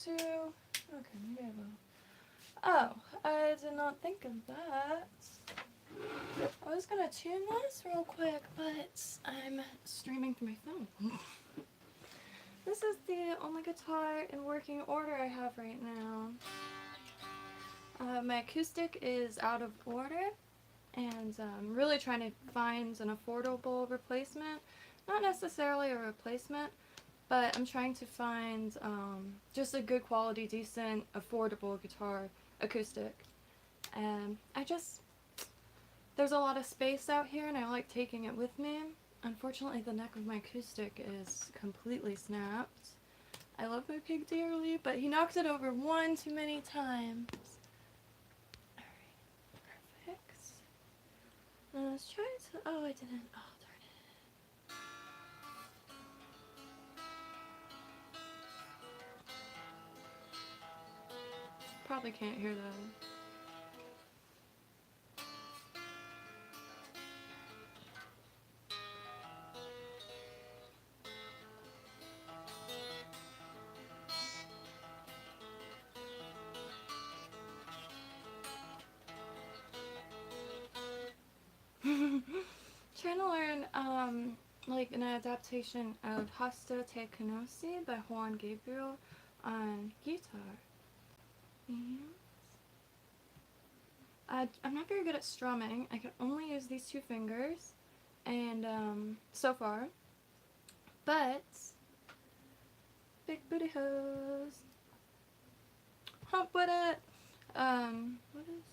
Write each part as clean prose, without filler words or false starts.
to... Okay, maybe I will. Oh, I did not think of that. I was gonna tune this real quick, but I'm streaming through my phone. This is the only guitar in working order I have right now. My acoustic is out of order, and I'm really trying to find an affordable replacement. Not necessarily a replacement, but I'm trying to find just a good quality, decent, affordable guitar acoustic. And there's a lot of space out here and I like taking it with me. Unfortunately, the neck of my acoustic is completely snapped. I love my pig dearly, but he knocked it over one too many times. Alright, perfect. Let's try to... Oh, I didn't. Oh, darn it. Probably can't hear that. Trying to learn like an adaptation of Hasta Te Conocí by Juan Gabriel on guitar. I'm not very good at strumming. I can only use these two fingers, and so far, but big booty hose. Hump with it. What is?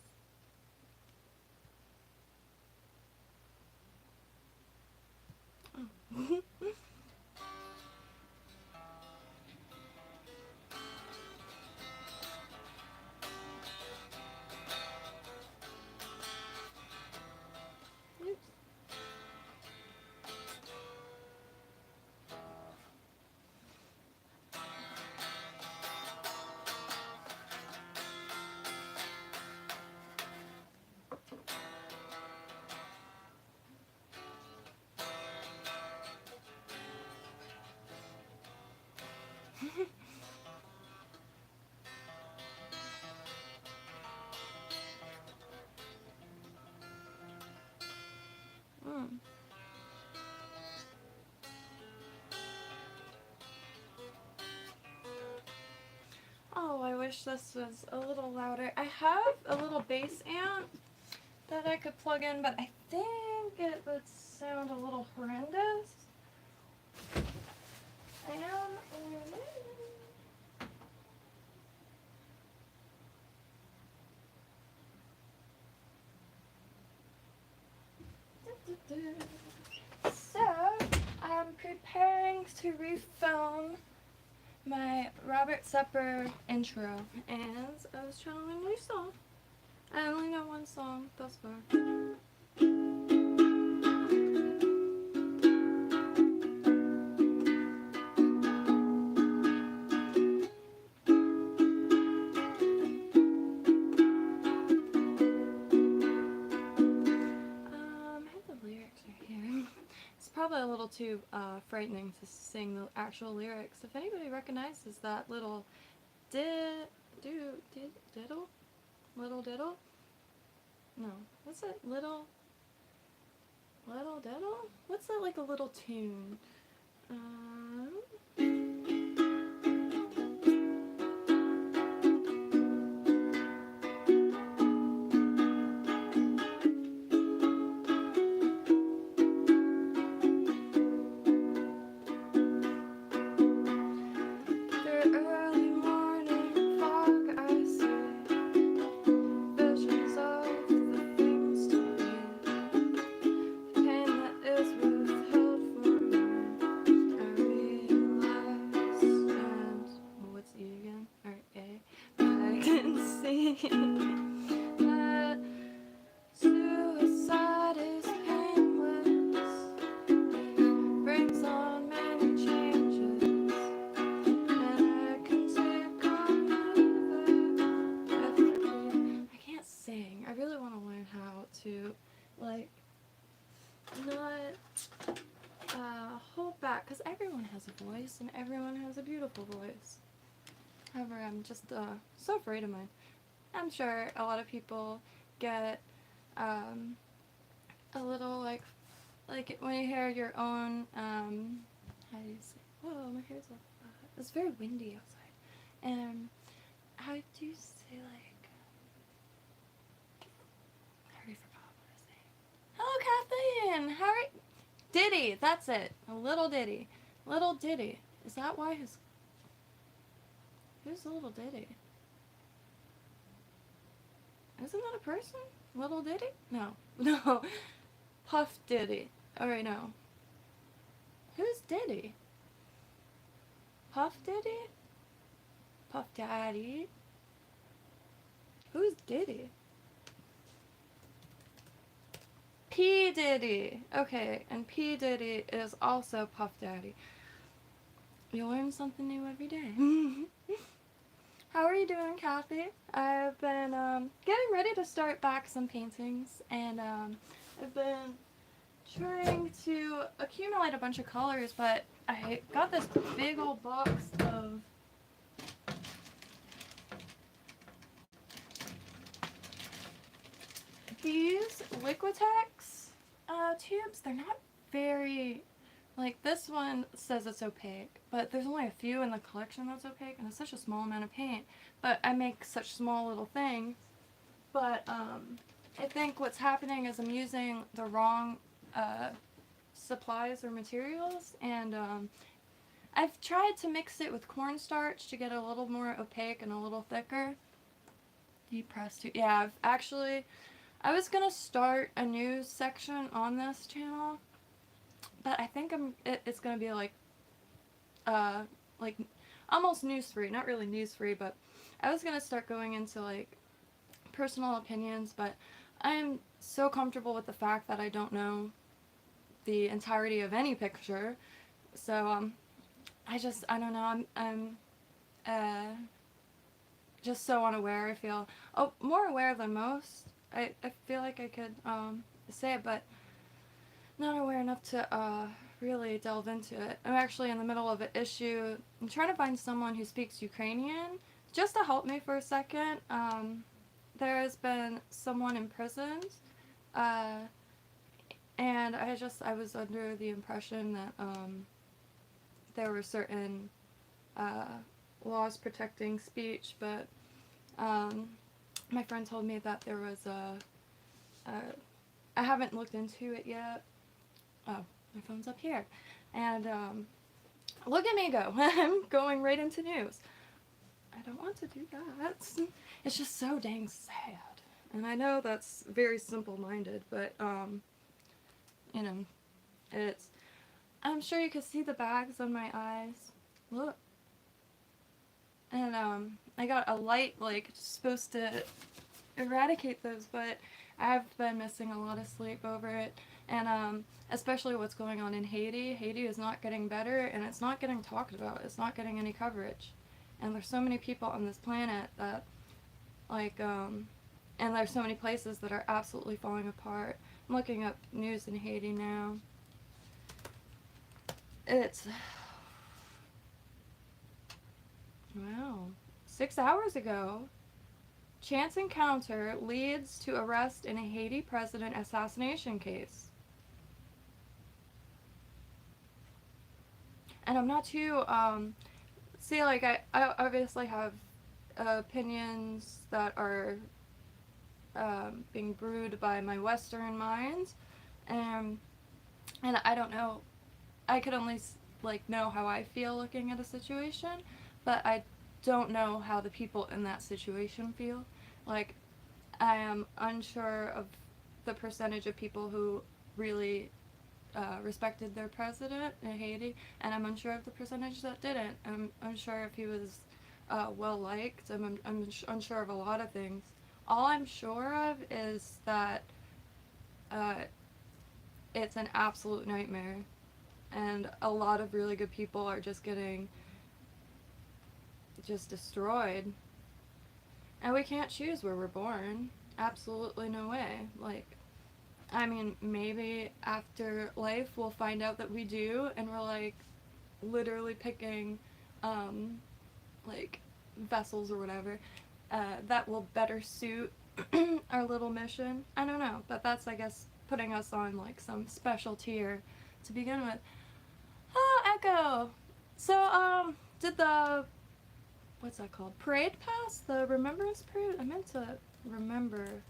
Oh. Oh, I wish this was a little louder. I have a little bass amp that I could plug in, but I think it would sound a little horrendous. So, I'm preparing to refilm my Robert Sepper intro, and I was trying to learn a new song. I only know one song thus far. Probably a little too frightening to sing the actual lyrics. If anybody recognizes that little diddle? Little diddle? No. What's it? Little diddle? What's that, like a little tune? That suicide is painless, brings on many changes, and I can take on whatever. I can't sing. I really want to learn how to, like, not hold back, because everyone has a voice, and everyone has a beautiful voice. However, I'm just so afraid of mine. I'm sure a lot of people get a little like when you hear your own how do you say? Whoa, my hair's all. It's very windy outside. And how do you say like? I already forgot what I was saying. Hello, Kathleen. How are? Diddy. That's it. A little Diddy. Little Diddy. Is that why his? Who's Little Diddy? Isn't that a person? Little Diddy? No. No. Puff Diddy. Alright, no. Who's Diddy? Puff Diddy? Puff Daddy? Who's Diddy? P. Diddy. Okay, and P. Diddy is also Puff Daddy. You learn something new every day. How are you doing, Kathy? I've been getting ready to start back some paintings, and I've been trying to accumulate a bunch of colors, but I got this big old box of these Liquitex tubes. They're not very, like, this one says it's opaque, but there's only a few in the collection that's opaque, and it's such a small amount of paint. But I make such small little things. But I think what's happening is I'm using the wrong supplies or materials, and I've tried to mix it with cornstarch to get a little more opaque and a little thicker. Deep pressed too. Yeah, I was gonna start a news section on this channel, but I think it's gonna be like almost news free. Not really news free, but I was gonna start going into like personal opinions, but I'm so comfortable with the fact that I don't know the entirety of any picture, so I don't know, I'm just so unaware. I feel more aware than most. I feel like I could say it, but not aware enough to really delve into it. I'm actually in the middle of an issue. I'm trying to find someone who speaks Ukrainian just to help me for a second. There has been someone imprisoned, and I was under the impression that there were certain laws protecting speech, but my friend told me that there was I haven't looked into it yet. Oh, my phone's up here. And look at me go. I'm going right into news. I don't want to do that. It's just so dang sad. And I know that's very simple-minded, but you know, I'm sure you can see the bags on my eyes. Look. And I got a light like supposed to eradicate those, but I've been missing a lot of sleep over it. And especially what's going on in Haiti. Haiti is not getting better, and it's not getting talked about. It's not getting any coverage. And there's so many people on this planet that, like, and there's so many places that are absolutely falling apart. I'm looking up news in Haiti now. It's... Wow. 6 hours ago, chance encounter leads to arrest in a Haiti president assassination case. And I'm not too, see, like, I obviously have opinions that are being brewed by my Western mind, and I don't know, I could only, like, know how I feel looking at a situation, but I don't know how the people in that situation feel. Like, I am unsure of the percentage of people who really respected their president in Haiti, and I'm unsure of the percentage that didn't. I'm unsure if he was well liked. I'm unsure of a lot of things. All I'm sure of is that it's an absolute nightmare, and a lot of really good people are just getting destroyed. And we can't choose where we're born. Absolutely no way. Like, I mean, maybe after life we'll find out that we do, and we're like literally picking like vessels or whatever that will better suit our little mission. I don't know, but that's, I guess, putting us on like some special tier to begin with. Oh, Echo! So, did the, what's that called? Parade pass? The Remembrance Parade? I meant to remember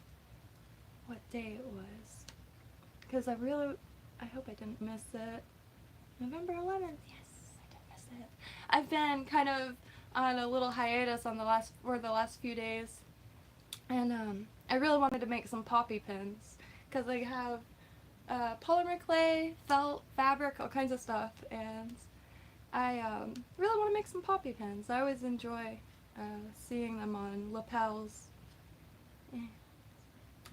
what day it was. Because I hope I didn't miss it. November 11th. Yes, I didn't miss it. I've been kind of on a little hiatus on the last few days. And, I really wanted to make some poppy pins. Because they have polymer clay, felt, fabric, all kinds of stuff. And I really want to make some poppy pins. I always enjoy seeing them on lapels. I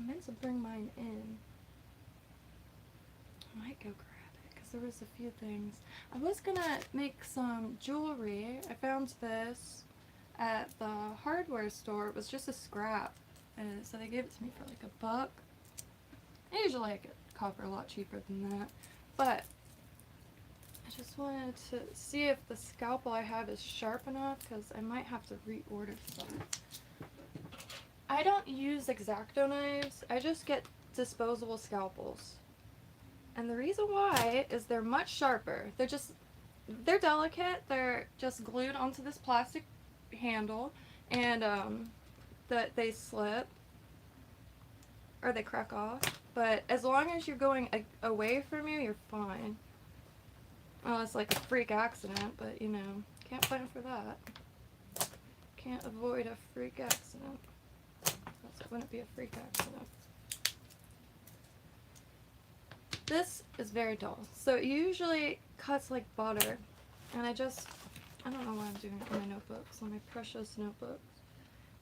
meant to bring mine in. I might go grab it because there was a few things. I was gonna make some jewelry. I found this at the hardware store. It was just a scrap, and so they gave it to me for like $1. I usually I get copper a lot cheaper than that, but I just wanted to see if the scalpel I have is sharp enough because I might have to reorder some. I don't use X-Acto knives. I just get disposable scalpels. And the reason why is they're much sharper. They're delicate. They're just glued onto this plastic handle, and that they slip or they crack off. But as long as you're going away from you, you're fine. Well, it's like a freak accident, but you know, can't plan for that. Can't avoid a freak accident. That wouldn't be a freak accident. This is very dull, so it usually cuts like butter, and I don't know why I'm doing it on my notebooks, on my precious notebooks.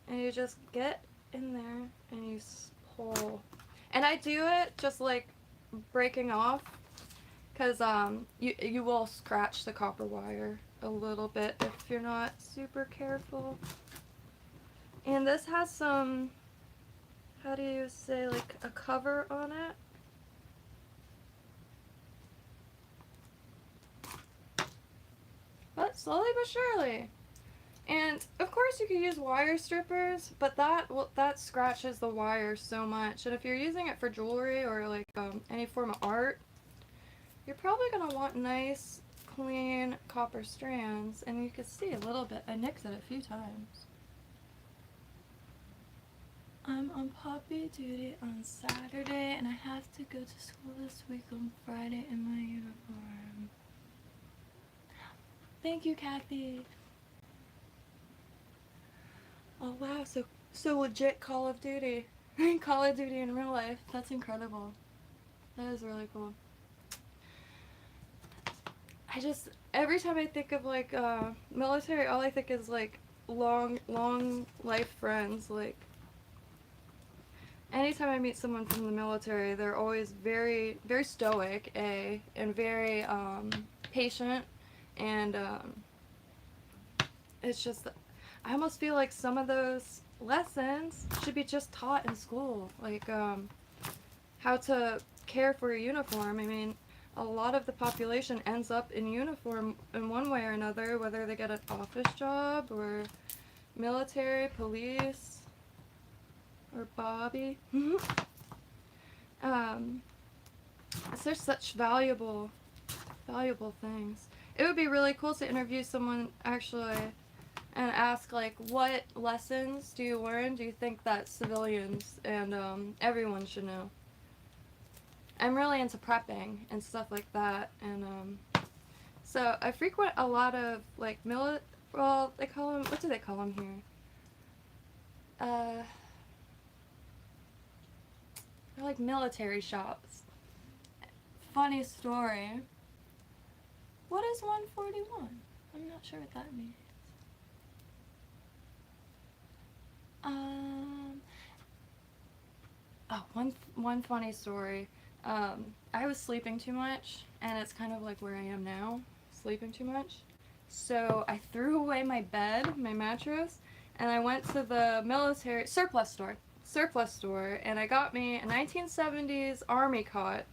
And you just get in there and you pull, and I do it just like breaking off, because you will scratch the copper wire a little bit if you're not super careful. And this has some, how do you say, like a cover on it. But slowly but surely. And of course you can use wire strippers, but that scratches the wire so much. And if you're using it for jewelry or like any form of art, you're probably going to want nice, clean copper strands. And you can see a little bit. I nicked it a few times. I'm on poppy duty on Saturday, and I have to go to school this week on Friday in my uniform. Thank you, Kathy. Oh wow, so legit Call of Duty. Call of Duty in real life. That's incredible. That is really cool. Every time I think of like military, all I think is like long life friends. Like anytime I meet someone from the military, they're always very, very stoic, and very patient. And it's just, I almost feel like some of those lessons should be just taught in school, like how to care for a uniform. I mean, a lot of the population ends up in uniform in one way or another, whether they get an office job or military, police, or Bobby. They're such valuable things. It would be really cool to interview someone actually and ask like, what lessons do you learn, do you think that civilians and everyone should know? I'm really into prepping and stuff like that, and so I frequent a lot of like well, they call them, what do they call them here? They're like military shops. Funny story. What is 141? I'm not sure what that means. One funny story. I was sleeping too much, and it's kind of like where I am now, sleeping too much. So I threw away my bed, my mattress, and I went to the military surplus store, and I got me a 1970s army cot.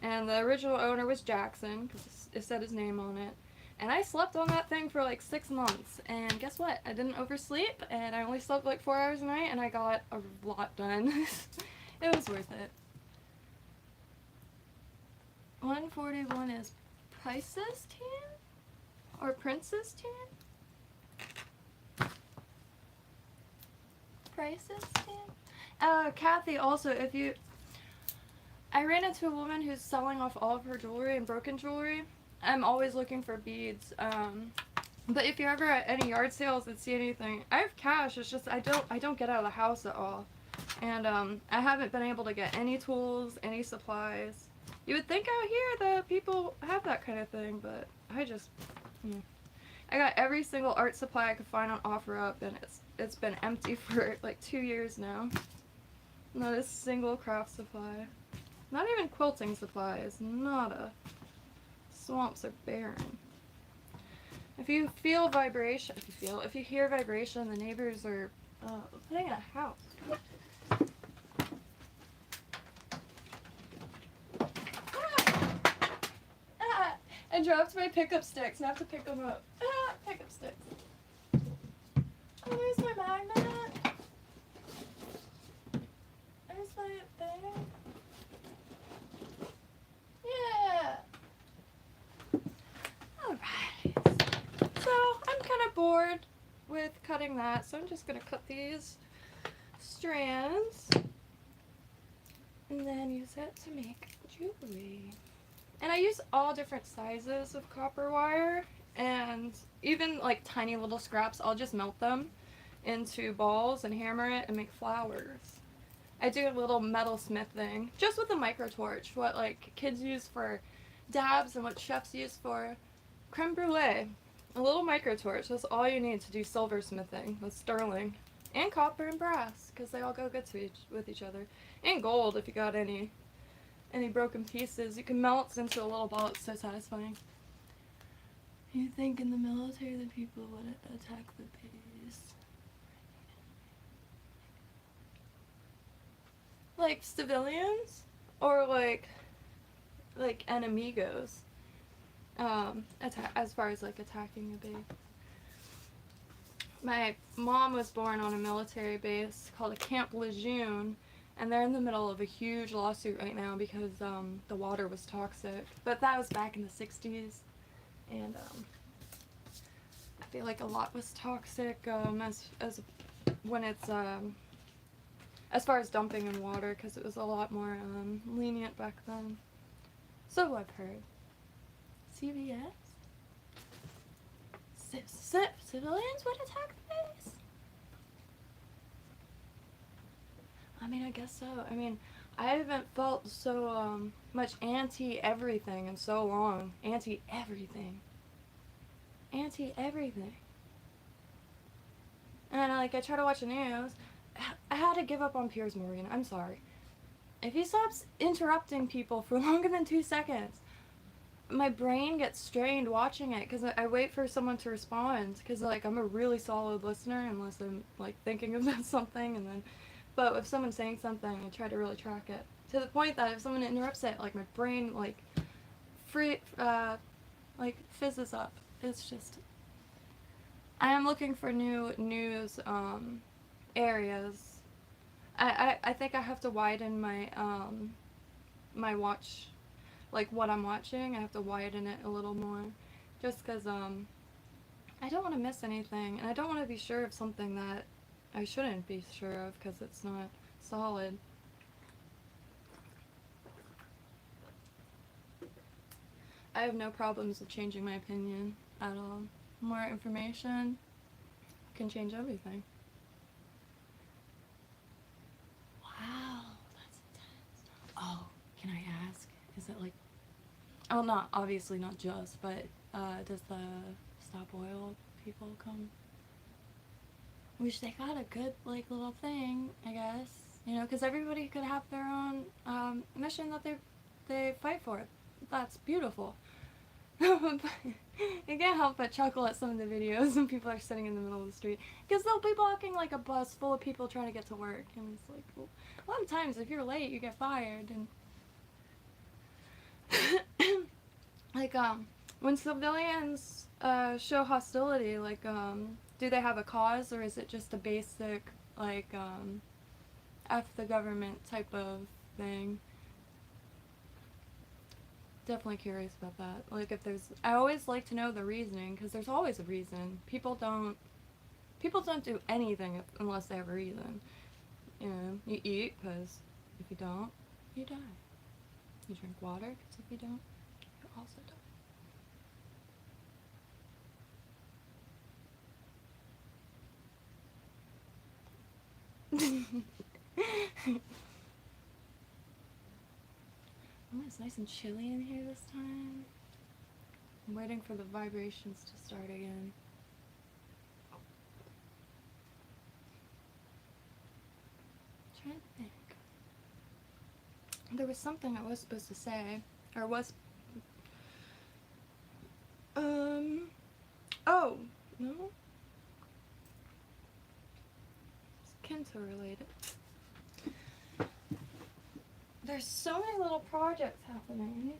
And the original owner was Jackson, because it said his name on it. And I slept on that thing for like 6 months. And guess what? I didn't oversleep, and I only slept like 4 hours a night, and I got a lot done. It was worth it. 141 is Price's Tan? Or Princess Tan? Price's Tan? Kathy, also, if you... I ran into a woman who's selling off all of her jewelry and broken jewelry. I'm always looking for beads. But if you're ever at any yard sales and see anything, I have cash. It's just I don't get out of the house at all. And I haven't been able to get any tools, any supplies. You would think out here that people have that kind of thing, but I just... I got every single art supply I could find on OfferUp, and it's been empty for like 2 years now. Not a single craft supply. Not even quilting supplies. Nada. Swamps are barren. If you feel vibration, if you hear vibration, the neighbors are putting a house. I dropped my pickup sticks. I have to pick them up. Pickup sticks. Oh, there's my magnet. There's my thing. Yeah. Alright. So, I'm kind of bored with cutting that, so I'm just going to cut these strands and then use it to make jewelry. And I use all different sizes of copper wire, and even like tiny little scraps, I'll just melt them into balls and hammer it and make flowers. I do a little metalsmith thing, just with a micro torch, what like kids use for dabs and what chefs use for creme brulee. A little micro torch, that's all you need to do silversmithing with sterling. And copper and brass, because they all go good with each other. And gold, if you got any broken pieces. You can melt into a little ball. It's so satisfying. You think in the military the people would attack the base? Like civilians? Or like enemigos? As far as like attacking a base. My mom was born on a military base called a Camp Lejeune. And they're in the middle of a huge lawsuit right now because the water was toxic. But that was back in the 60s. And I feel like a lot was toxic as when it's as far as dumping in water, because it was a lot more lenient back then. So I've heard. CVS? Civilians would attack the base? I mean, I guess so. I mean, I haven't felt so much anti-everything in so long. Anti-everything. Anti-everything. And I try to watch the news. I had to give up on Piers Morgan. I'm sorry. If he stops interrupting people for longer than 2 seconds, my brain gets strained watching it because I wait for someone to respond because I'm a really solid listener unless I'm thinking about something, and then but if someone's saying something, I try to really track it to the point that if someone interrupts it, my brain fizzes up. It's just I am looking for new news areas. I think I have to widen my my watch, what I'm watching. I have to widen it a little more, just because I don't want to miss anything, and I don't want to be sure of something that I shouldn't be sure of because it's not solid. I have no problems with changing my opinion at all. More information can change everything. Wow, that's intense. Oh, can I ask? Is it oh, not, obviously not just, but does the Stop Oil people come? Which they got a good, little thing, I guess. Because everybody could have their own mission that they fight for. That's beautiful. You can't help but chuckle at some of the videos when people are sitting in the middle of the street. Because they'll be blocking, a bus full of people trying to get to work. And it's well, a lot of times, if you're late, you get fired. And when civilians show hostility? Like, do they have a cause, or is it just a basic, like, F the government type of thing? Definitely curious about that. Like, if there's, I always like to know the reasoning, because there's always a reason. People don't do anything unless they have a reason. You know, you eat because if you don't, you die. You drink water because if you don't, you also die. Oh, it's nice and chilly in here this time. I'm waiting for the vibrations to start again. I'm trying to think. There was something I was supposed to say, or was, oh, no? It's KYNTO related. There's so many little projects happening.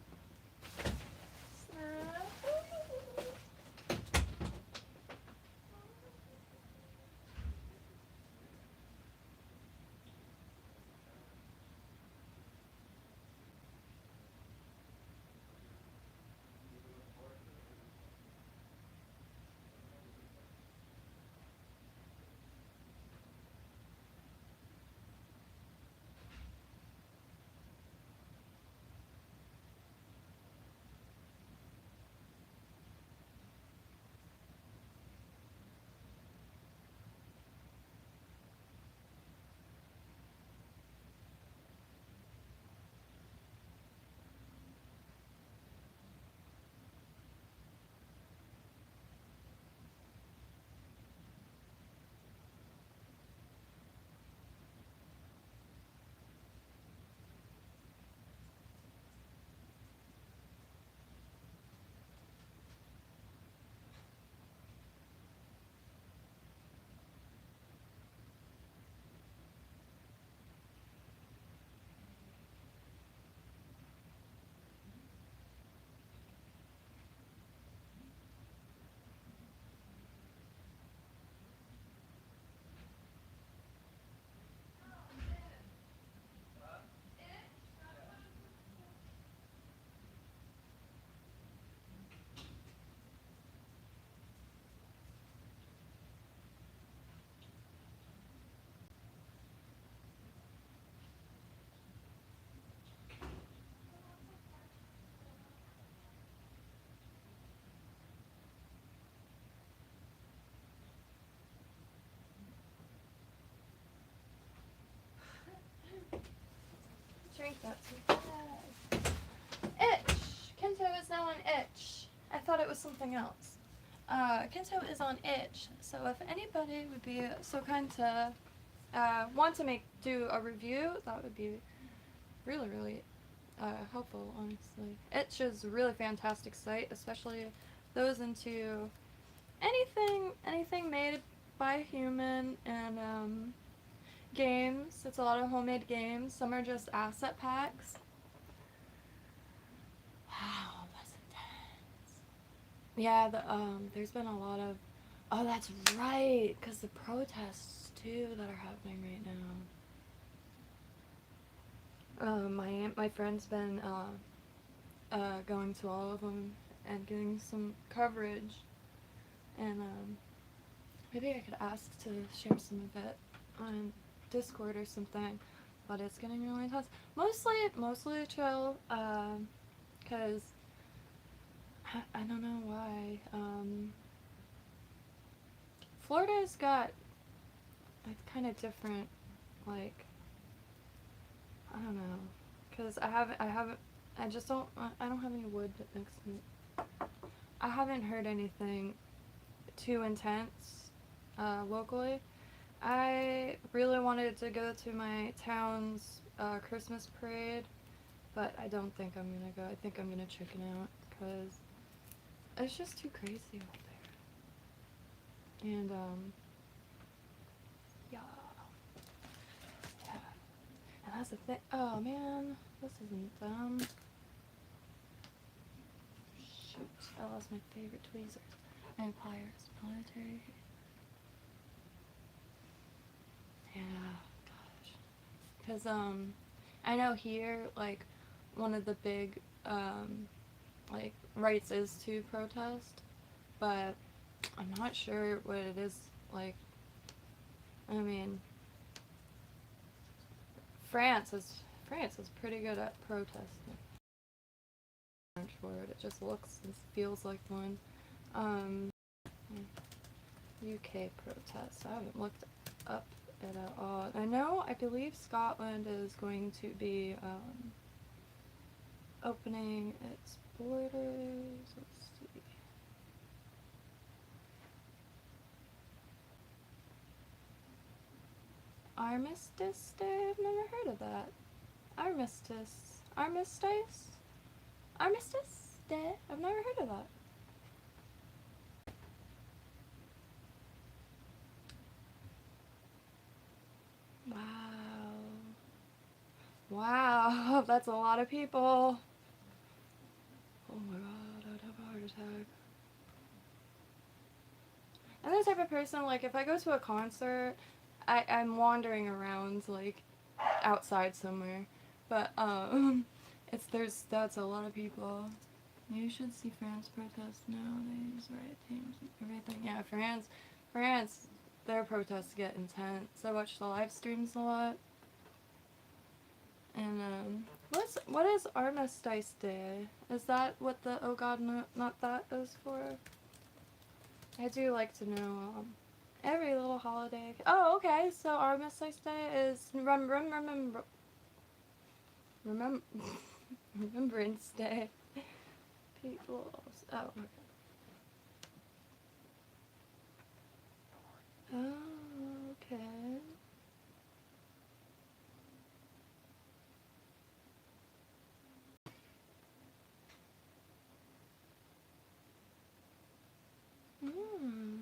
Drink that too fast. Itch! KYNTO is now on Itch. I thought it was something else. KYNTO is on Itch, so if anybody would be so kind to want to do a review, that would be really, really helpful, honestly. Itch is a really fantastic site, especially those into anything made by a human, and games. It's a lot of homemade games. Some are just asset packs. Wow, that's intense. Yeah, there's been a lot of, oh, that's right, because the protests too that are happening right now. My friend's been going to all of them and getting some coverage, and maybe I could ask to share some of it on Discord or something, but it's getting really intense. Mostly chill, cause I don't know why. Florida's got a kind of different, like, I don't know, cause I don't have any wood next to me. I haven't heard anything too intense, locally. I really wanted to go to my town's Christmas parade, but I don't think I'm gonna go. I think I'm gonna chicken out, because it's just too crazy out there. And, yeah. And that's the thing. Oh, man. This isn't dumb. Shoot. I lost my favorite tweezers. empires, military. Yeah, gosh. Because, I know here, like, one of the big, like, rights is to protest, but I'm not sure what it is, like, I mean, France is pretty good at protesting. It just looks and feels like one. UK protests. I haven't looked up it at all. I believe Scotland is going to be opening its borders. Let's see. Armistice Day? I've never heard of that. Armistice Day? I've never heard of that. Wow. Wow, that's a lot of people. Oh my god, I'd have a heart attack. I'm the type of person, like, if I go to a concert, I'm wandering around, like, outside somewhere. But, that's a lot of people. You should see France protest nowadays, right? Things, everything. Yeah, France, their protests get intense. I watch the live streams a lot. And, what is Armistice Day? Is that what the, oh god, not that is for? I do like to know, every little holiday. Oh, okay, so Armistice Day is Remembrance Day. People's, oh, okay. Oh, okay. Hmm.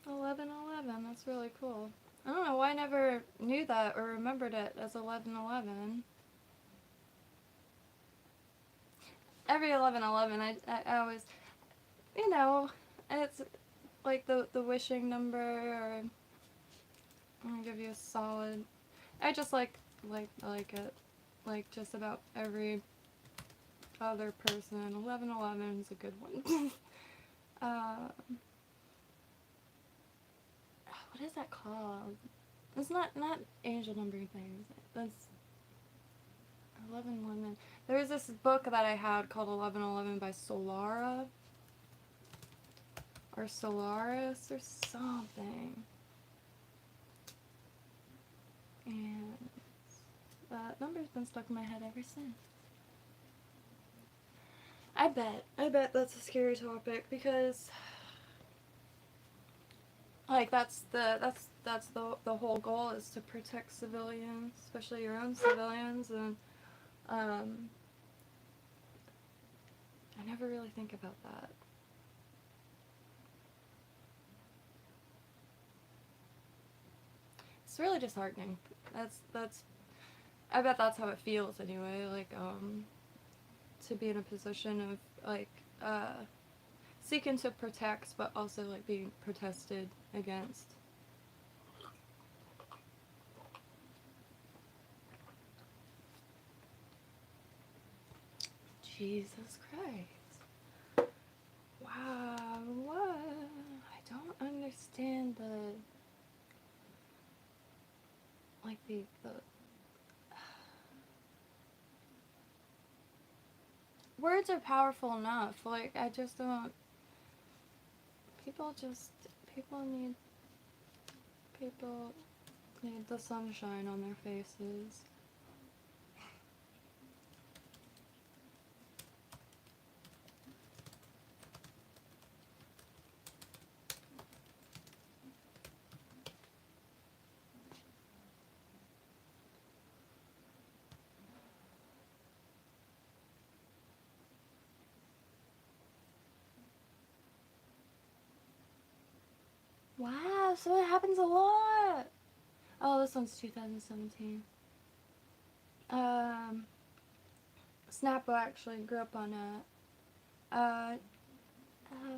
11/11, that's really cool. I don't know why I never knew that or remembered it as 11/11. Every 11/11, I always, you know, it's like the wishing number, or I'm gonna give you a solid. I just like it, like just about every other person. 11/11 is a good one. What is that called? It's not angel number things. That's 11/11. There was this book that I had called 11/11 by Solara. Or Solaris or something. And that number's been stuck in my head ever since. I bet that's a scary topic, because like that's the whole goal, is to protect civilians, especially your own civilians, and I never really think about that. It's really disheartening. I bet that's how it feels anyway, like to be in a position of like seeking to protect, but also like being protested against. Jesus Christ. Wow, what? I don't understand the words are powerful enough. Like, I just don't. People need the sunshine on their faces. Wow, so it happens a lot. Oh, this one's 2017. Snappo actually grew up on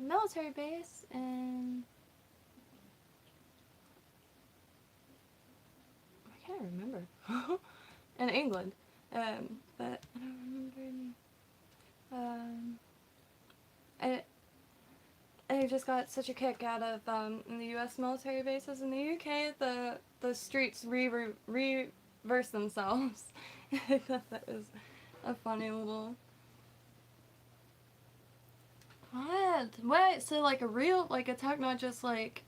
military base in, I can't remember, in England, but I don't remember any, I just got such a kick out of the U.S. military bases in the U.K. The streets reverse themselves. I thought that was a funny little. What? What? So like a real attack, not just like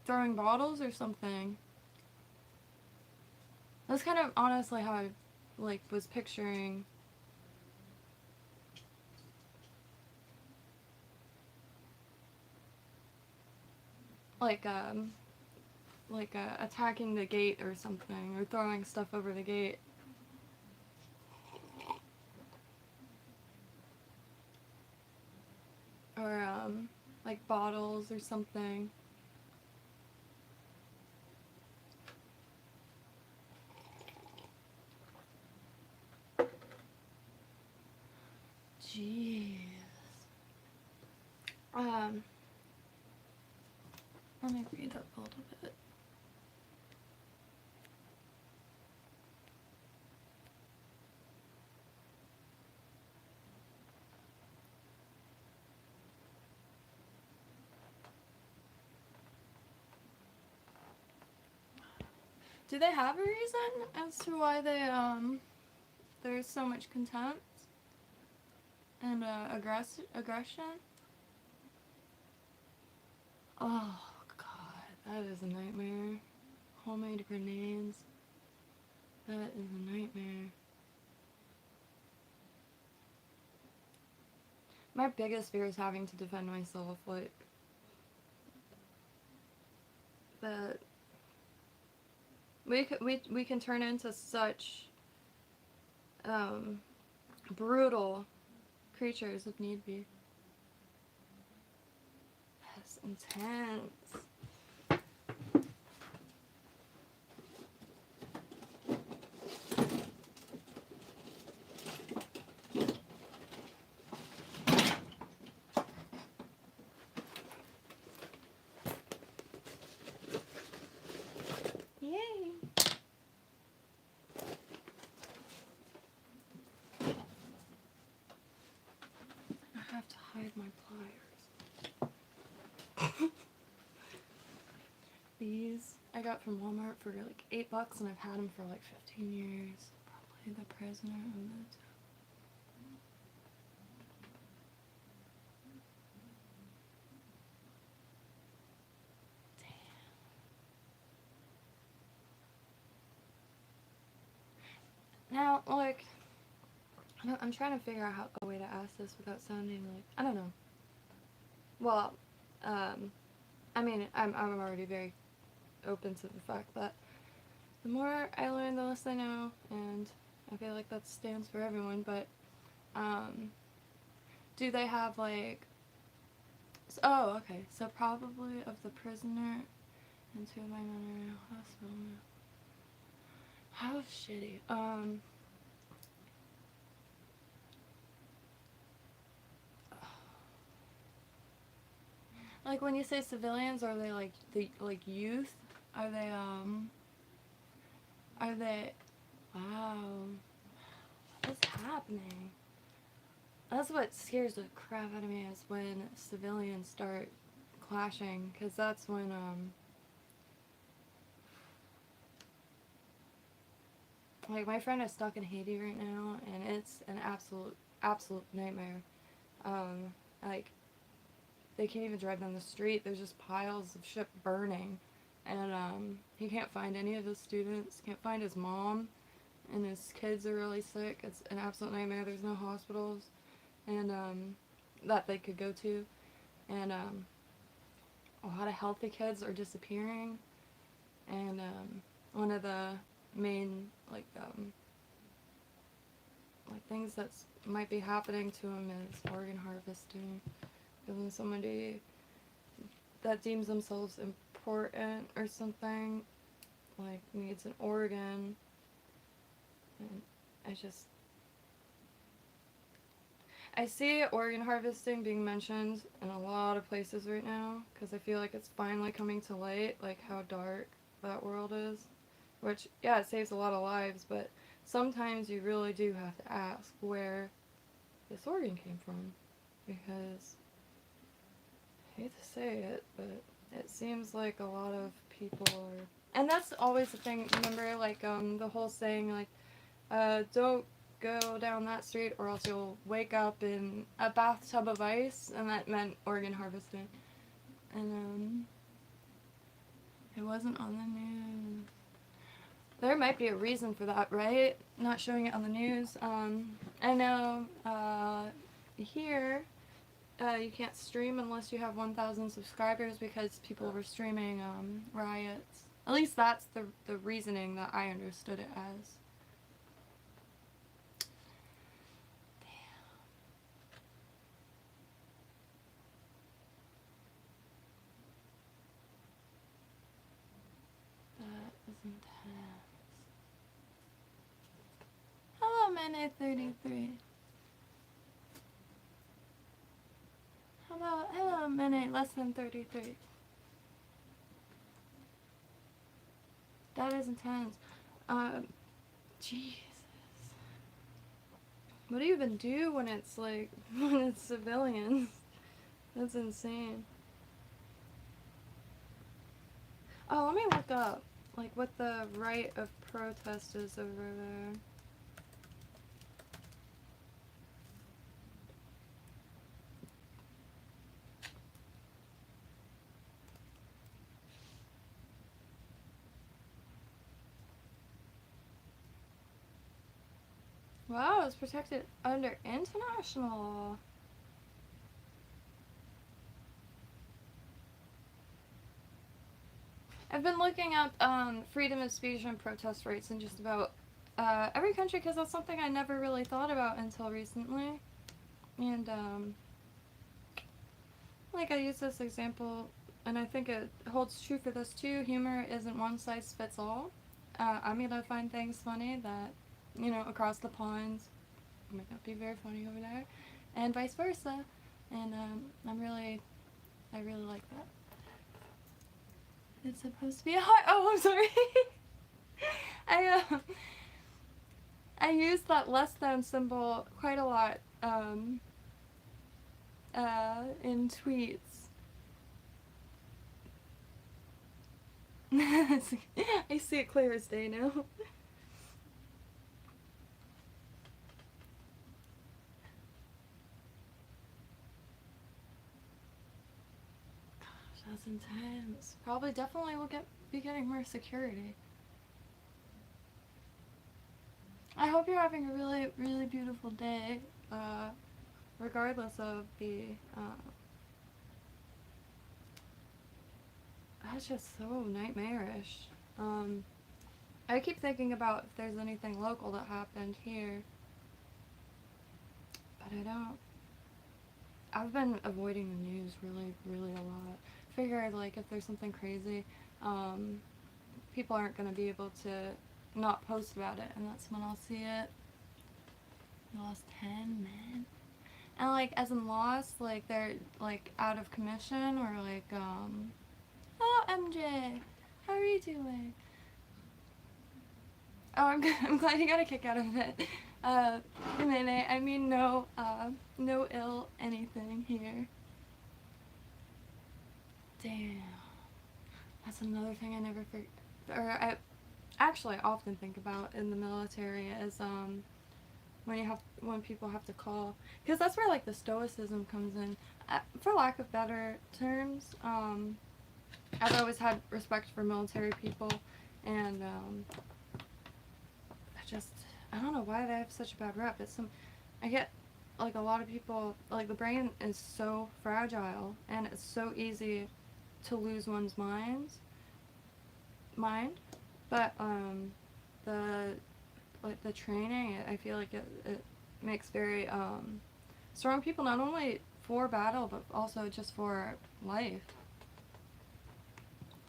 throwing bottles or something. That's kind of honestly how I was picturing. Attacking the gate or something, or throwing stuff over the gate. Or, like bottles or something. Jeez. Let me read up a little bit. Do they have a reason as to why there's so much contempt and aggression? Oh god, that is a nightmare. Homemade grenades. That is a nightmare. My biggest fear is having to defend myself, that we can turn into such brutal creatures if need be. That's intense. Yay! I have to hide my pliers. These I got from Walmart for like $8 and I've had them for like 15 years. Probably the prisoner of the... Now, like, I'm trying to figure out a way to ask this without sounding like, I don't know. Well, I mean, I'm already very open to the fact that the more I learn, the less I know, and I feel like that stands for everyone, but, do they have, like, oh, okay, so probably of the prisoner and 2 of my men are in a hospital now. How shitty. Like when you say civilians, are they like youth? Are they wow. What is happening? That's what scares the crap out of me, is when civilians start clashing, because that's when like my friend is stuck in Haiti right now, and it's an absolute nightmare. Like they can't even drive down the street. There's just piles of shit burning, and he can't find any of his students. Can't find his mom, and his kids are really sick. It's an absolute nightmare. There's no hospitals, and that they could go to, and a lot of healthy kids are disappearing, and one of the main things that's might be happening to him is organ harvesting. When somebody that deems themselves important or something like needs an organ, and I see organ harvesting being mentioned in a lot of places right now because I feel like it's finally coming to light, like how dark that world is. Which, yeah, it saves a lot of lives, but sometimes you really do have to ask where this organ came from. Because, I hate to say it, but it seems like a lot of people are... And that's always the thing, remember, like, the whole saying, like, don't go down that street or else you'll wake up in a bathtub of ice, and that meant organ harvesting. And, it wasn't on the news. There might be a reason for that, right? Not showing it on the news. I know, here, you can't stream unless you have 1,000 subscribers because people were streaming, riots. At least that's the reasoning that I understood it as. That is intense. Hello, Minute33. Hello, Minute less than 33. That is intense. Jesus. What do you even do when it's like, when it's civilians? That's insane. Oh, let me look up, like, what the right of protest is over there. Wow, it's protected under international law. I've been looking up freedom of speech and protest rights in just about every country because that's something I never really thought about until recently. And like I use this example, and I think it holds true for this too. Humor isn't one size fits all. I'm gonna find things funny that, you know, across the pond might not be very funny over there, and vice versa. And I really like that. It's supposed to be a heart. Oh, I'm sorry. I use that less than symbol quite a lot in tweets. I see it clear as day now. Gosh, that's intense. Probably definitely will be getting more security. I hope you're having a really, really beautiful day, regardless of the, that's just so nightmarish. I keep thinking about if there's anything local that happened here, but I don't. I've been avoiding the news really, really a lot. Figured, like, if there's something crazy, people aren't going to be able to not post about it, and that's when I'll see it. Lost 10 men. And, like, as in lost, like, they're, like, out of commission, or, like, hello, MJ! How are you doing? Oh, I'm glad you got a kick out of it. Nene, I mean no ill anything here. Damn. That's another thing I never I actually often think about in the military is, when people have to call. Because that's where, like, the stoicism comes in. For lack of better terms, I've always had respect for military people, and, I don't know why they have such a bad rep. I get, like, a lot of people, like, the brain is so fragile, and it's so easy to lose one's mind, but, the training, I feel like it makes very, strong people, not only for battle, but also just for life.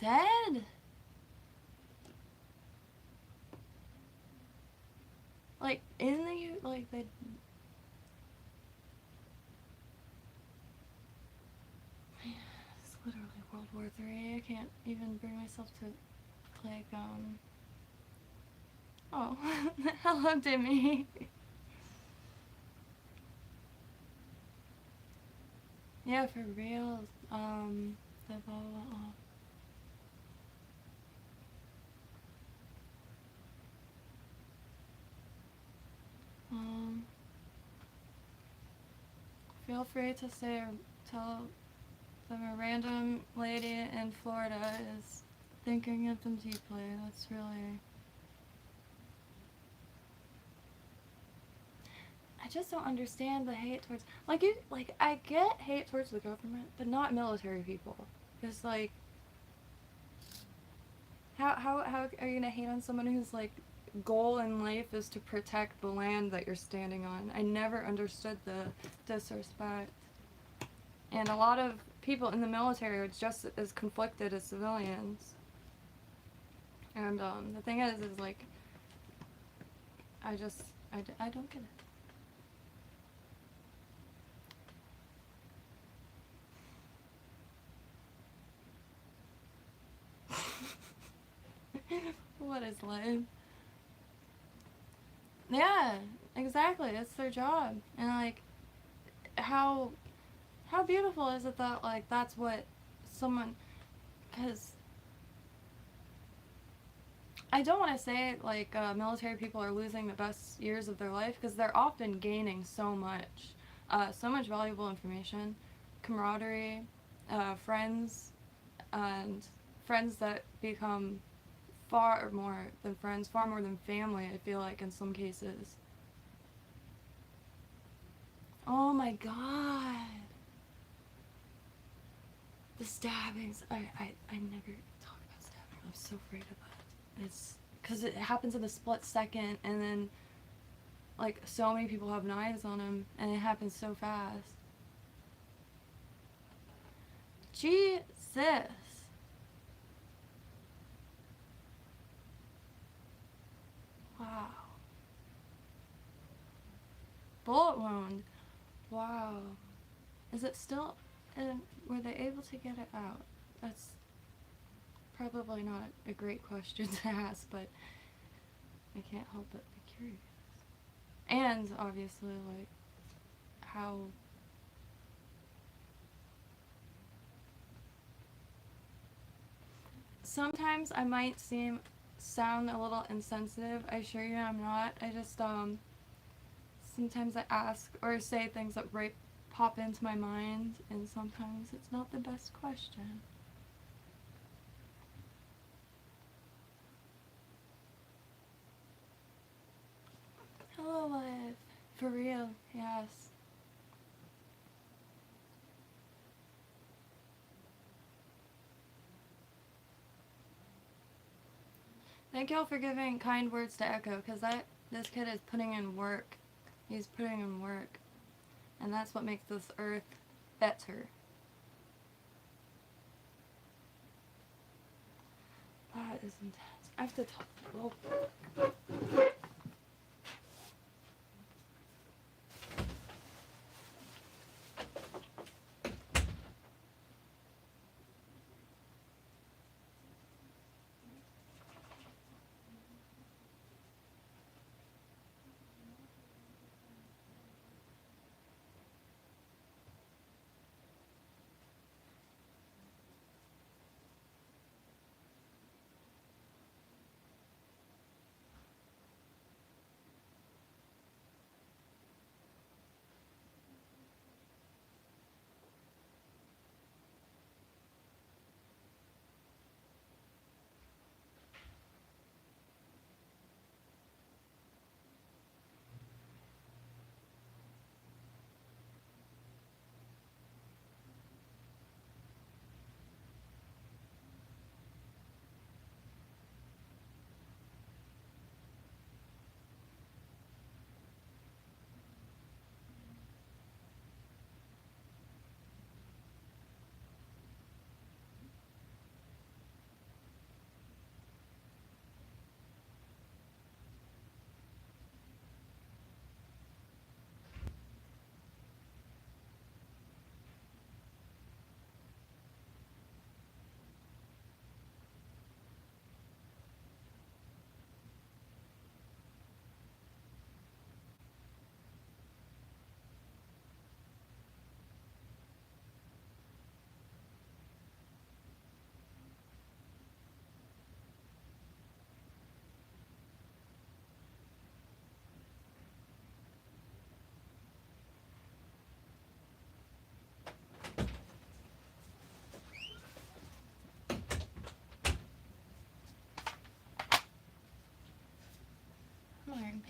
Dead? Like, in the, like, they... 4-3. I can't even bring myself to, like, oh, hello, Dimmy. Yeah, for real, the blah, blah, blah. Feel free to say or tell them a random lady in Florida is thinking of them deeply. That's really... I just don't understand the hate towards... Like, I get hate towards the government, but not military people. Because, like... How are you gonna hate on someone whose, like, goal in life is to protect the land that you're standing on? I never understood the disrespect. And a lot of people in the military are just as conflicted as civilians. And the thing is like, I don't get it. What is life? Yeah, exactly. It's their job. And like, how beautiful is it that, like, that's what someone... Because I don't want to say, like, military people are losing the best years of their life, because they're often gaining so much valuable information, camaraderie, friends, and friends that become far more than friends, far more than family, I feel like, in some cases. Oh my god. The stabbings. I never talk about stabbing. I'm so afraid of that. It's because it happens in a split second, and then, like, so many people have knives on them, and it happens so fast. Jesus. Wow. Bullet wound. Wow. Is it still... were they able to get it out? That's probably not a great question to ask, but I can't help but be curious. And, obviously, like, how... Sometimes I might sound a little insensitive. I assure you I'm not. I just, sometimes I ask or say things that pop into my mind, and sometimes it's not the best question. Hello, life. For real, yes. Thank y'all for giving kind words to Echo, because this kid is putting in work. He's putting in work. And that's what makes this earth better. That is intense. I have to talk a little bit.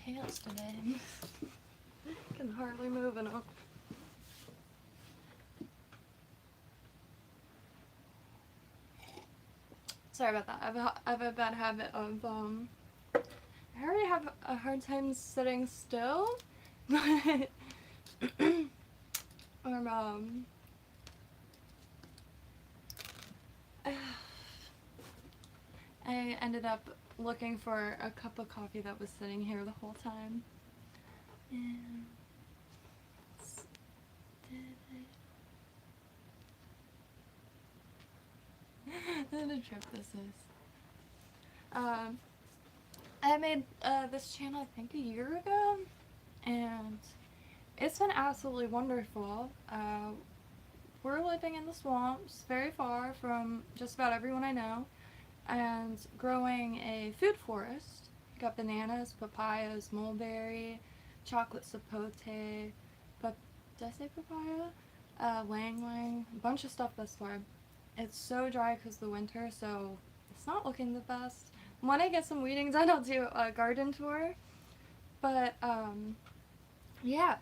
pants today. Can hardly move in them. Sorry about that. I have a bad habit of, I already have a hard time sitting still, but, I ended up looking for a cup of coffee that was sitting here the whole time. And what a trip this is. I made this channel I think a year ago, and it's been absolutely wonderful. We're living in the swamps, very far from just about everyone I know, and growing a food forest. We got bananas, papayas, mulberry, chocolate sapote, did I say papaya? Lang lang, a bunch of stuff this far. It's so dry because of the winter, so it's not looking the best. When I get some weeding done, I'll do a garden tour. But, yeah.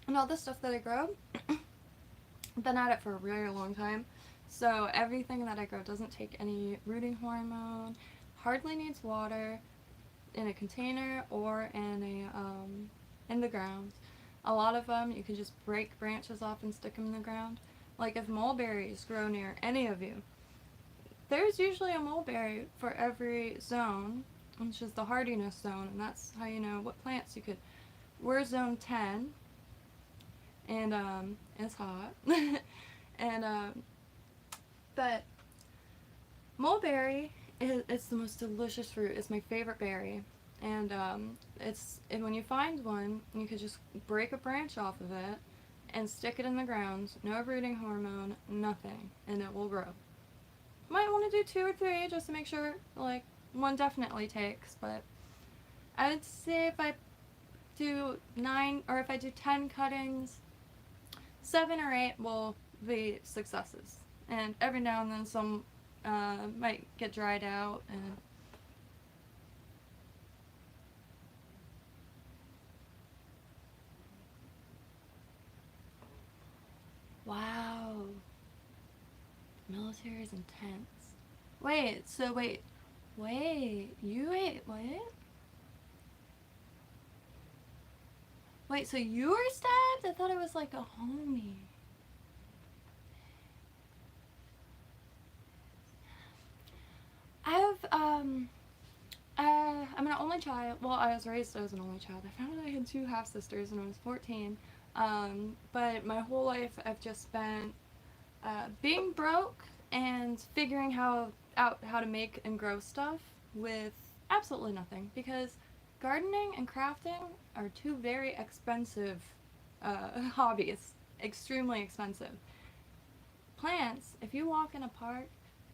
And all the stuff that I grow, I've been at it for a really long time. So everything that I grow doesn't take any rooting hormone, hardly needs water, in a container or in the ground. A lot of them, you can just break branches off and stick them in the ground. Like if mulberries grow near any of you, there's usually a mulberry for every zone, which is the hardiness zone, and that's how you know what plants you could. We're zone 10, and it's hot, and but mulberry it's the most delicious fruit. It's my favorite berry, and when you find one, you could just break a branch off of it and stick it in the ground. No rooting hormone, nothing, and it will grow. Might want to do 2 or 3 just to make sure, like, one definitely takes, but I would say if I do 9 or if I do 10 cuttings, 7 or 8 will be successes, and every now and then some might get dried out. And wow, military is intense. Wait, so wait, you ate what? Wait, so you were stabbed? I thought it was like a homie. I'm an only child. Well, I was raised as an only child. I found out I had 2 half-sisters when I was 14. But my whole life I've just spent being broke and figuring out how to make and grow stuff with absolutely nothing, because gardening and crafting are 2 very expensive hobbies. Extremely expensive. Plants, if you walk in a park,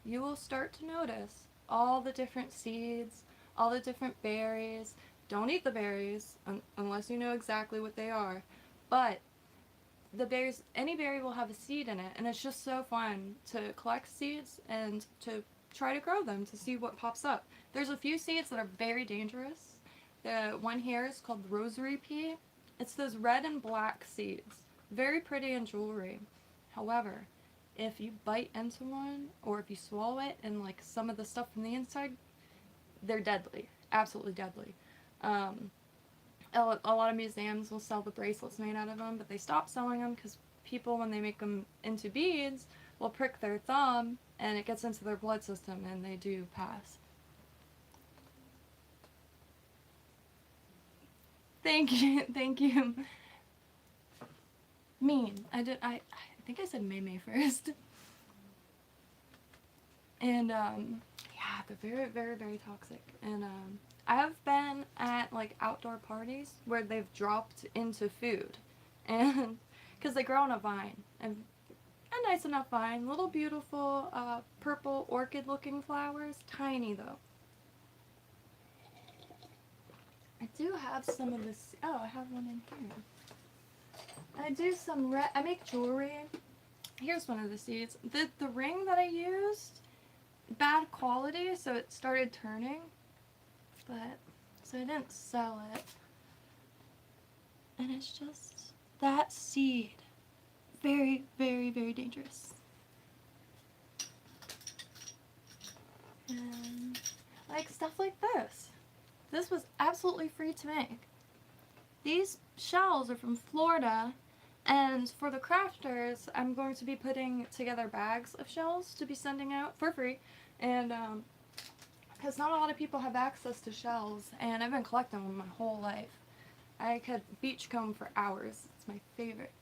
you will start to notice all the different seeds, all the different berries. Don't eat the berries unless you know exactly what they are. But the berries, any berry will have a seed in it, and it's just so fun to collect seeds and to try to grow them to see what pops up. There's a few seeds that are very dangerous. The one here is called rosary pea. It's those red and black seeds. Very pretty in jewelry. However, if you bite into one, or if you swallow it and like some of the stuff from the inside, they're deadly. Absolutely deadly. A lot of museums will sell the bracelets made out of them, but they stop selling them because people, when they make them into beads, will prick their thumb and it gets into their blood system and they do pass. Thank you, thank you. Mean. I think I said May first. And, yeah, they're very, very, very toxic. And, I have been at, like, outdoor parties where they've dropped into food. And, because they grow on a vine. And a nice enough vine. Little beautiful, purple orchid-looking flowers. Tiny, though. I do have some of this. Oh, I have one in here. I do some I make jewelry. Here's one of the seeds. The ring that I used, bad quality, so it started turning. But so I didn't sell it. And it's just that seed. Very, very, very dangerous. And like stuff like this. This was absolutely free to make. These shells are from Florida, and for the crafters, I'm going to be putting together bags of shells to be sending out for free. And because not a lot of people have access to shells, and I've been collecting them my whole life. I could beachcomb for hours. It's my favorite.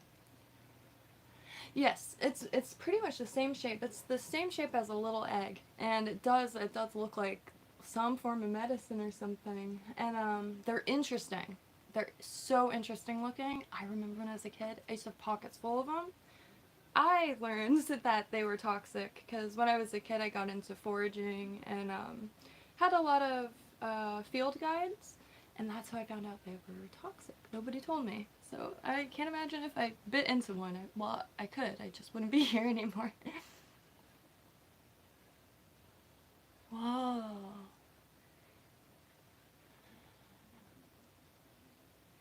Yes, it's pretty much the same shape. It's the same shape as a little egg, and it does look like some form of medicine or something. And they're interesting. They're so interesting looking. I remember when I was a kid, I used to have pockets full of them. I learned that they were toxic because when I was a kid, I got into foraging and had a lot of field guides, and that's how I found out they were toxic. Nobody told me. So I can't imagine if I bit into one. Well, I could. I just wouldn't be here anymore. Whoa.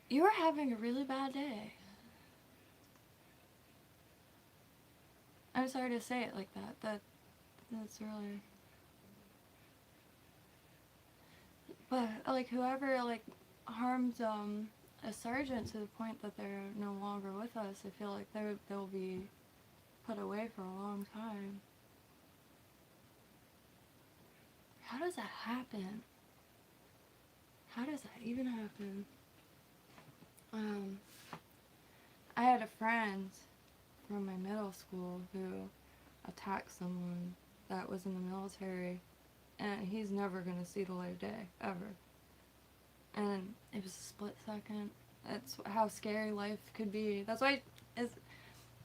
You're having a really bad day. I'm sorry to say it like that. That's really... But, like, whoever, like, harmed, a sergeant to the point that they're no longer with us, I feel like they'll be put away for a long time. How does that happen? How does that even happen? I had a friend from my middle school who attacked someone that was in the military, and he's never gonna see the light of day, ever. And it was a split second. That's how scary life could be. That's why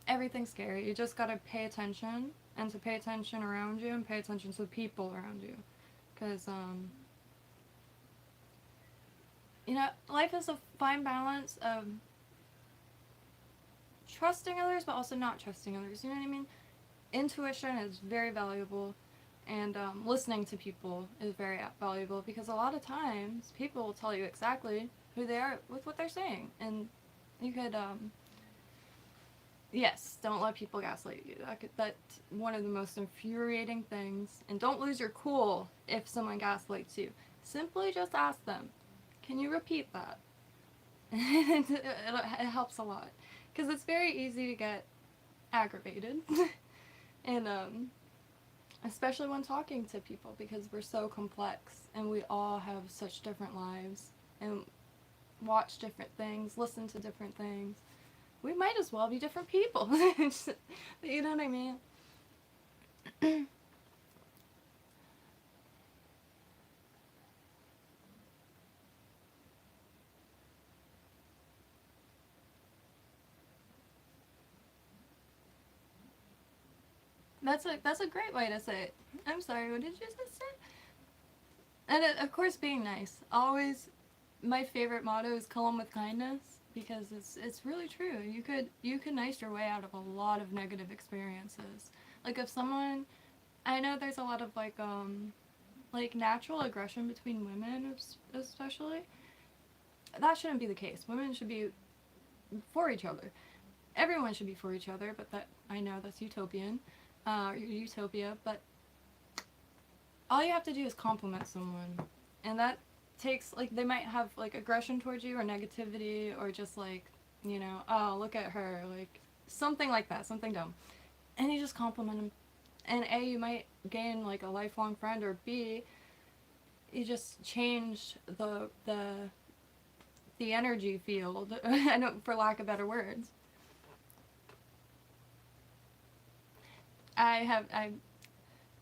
everything's scary. You just gotta pay attention, and to pay attention around you, and pay attention to the people around you. Because, you know, life is a fine balance of trusting others, but also not trusting others. You know what I mean? Intuition is very valuable, and listening to people is very valuable, because a lot of times people will tell you exactly who they are with what they're saying, and you could, yes, don't let people gaslight you. That's one of the most infuriating things, and don't lose your cool if someone gaslights you. Simply just ask them, can you repeat that? It helps a lot, because it's very easy to get aggravated, and especially when talking to people, because we're so complex, and we all have such different lives, and watch different things, listen to different things. We might as well be different people. You know what I mean? That's a great way to say it. I'm sorry, what did you just say? And of course, being nice. Always, my favorite motto is "Kill 'em with kindness," because it's really true. You could nice your way out of a lot of negative experiences. Like if someone, I know there's a lot of like natural aggression between women, especially. That shouldn't be the case. Women should be for each other. Everyone should be for each other, but that, I know that's utopian. Utopia, but all you have to do is compliment someone, and that takes, like, they might have like aggression towards you or negativity or just like, you know, oh, look at her, like something like that, something dumb, and you just compliment them, and A, you might gain like a lifelong friend, or B, you just change the energy field. I don't, for lack of better words.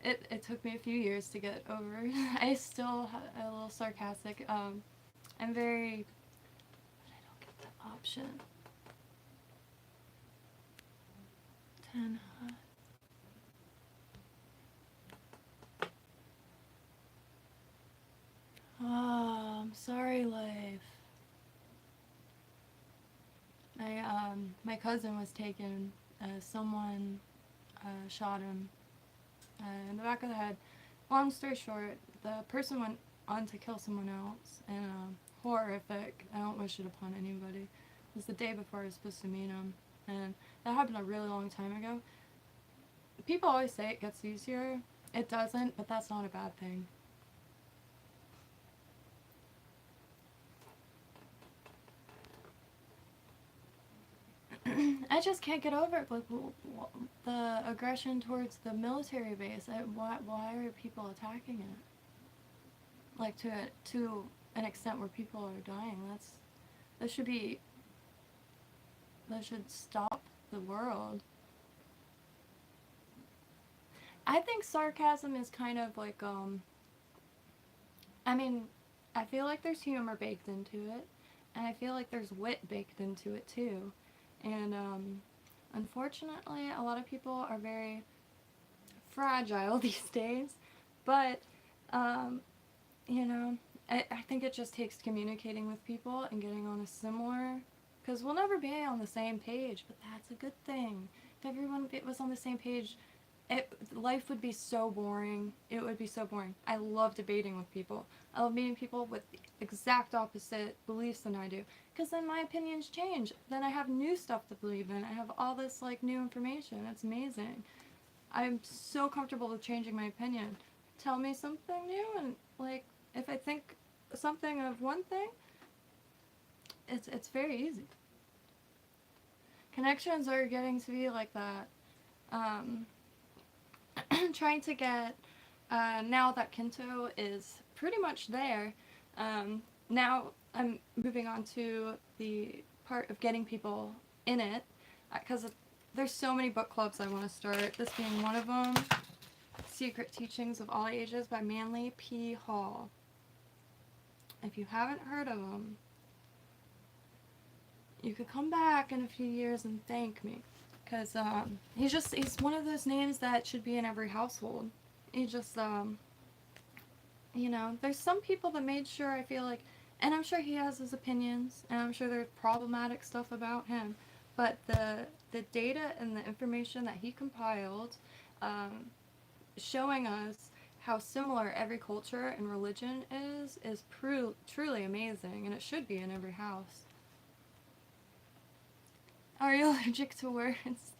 It took me a few years to get over. I still a little sarcastic. I'm very, but I don't get the option. 10 hot. Oh, I'm sorry, life. My cousin was taken. Someone shot him in the back of the head. Long story short, the person went on to kill someone else, and horrific. I don't wish it upon anybody. It was the day before I was supposed to meet him, and that happened a really long time ago. People always say it gets easier. It doesn't, but that's not a bad thing. I just can't get over it, like, the aggression towards the military base. Why are people attacking it? Like, to an extent where people are dying. That should stop the world. I think sarcasm is kind of like, I mean, I feel like there's humor baked into it, and I feel like there's wit baked into it too. And, unfortunately, a lot of people are very fragile these days, but, you know, I think it just takes communicating with people and getting on a similar, because we'll never be on the same page, but that's a good thing. If everyone was on the same page, life would be so boring. It would be so boring. I love debating with people. I love meeting people with the exact opposite beliefs than I do, because then my opinions change. Then I have new stuff to believe in. I have all this, like, new information. It's amazing. I'm so comfortable with changing my opinion. Tell me something new, and, like, if I think something of one thing, it's very easy. Connections are getting to be like that. Trying to get, now that KYNTO is pretty much there, now I'm moving on to the part of getting people in it, because there's so many book clubs I want to start, this being one of them. Secret Teachings of All Ages by Manly P. Hall. If you haven't heard of him, you could come back in a few years and thank me. Because, he's one of those names that should be in every household. He just, you know, there's some people that made sure, I feel like, and I'm sure he has his opinions, and I'm sure there's problematic stuff about him, but the data and the information that he compiled, showing us how similar every culture and religion is truly amazing, and it should be in every house. Are you allergic to words?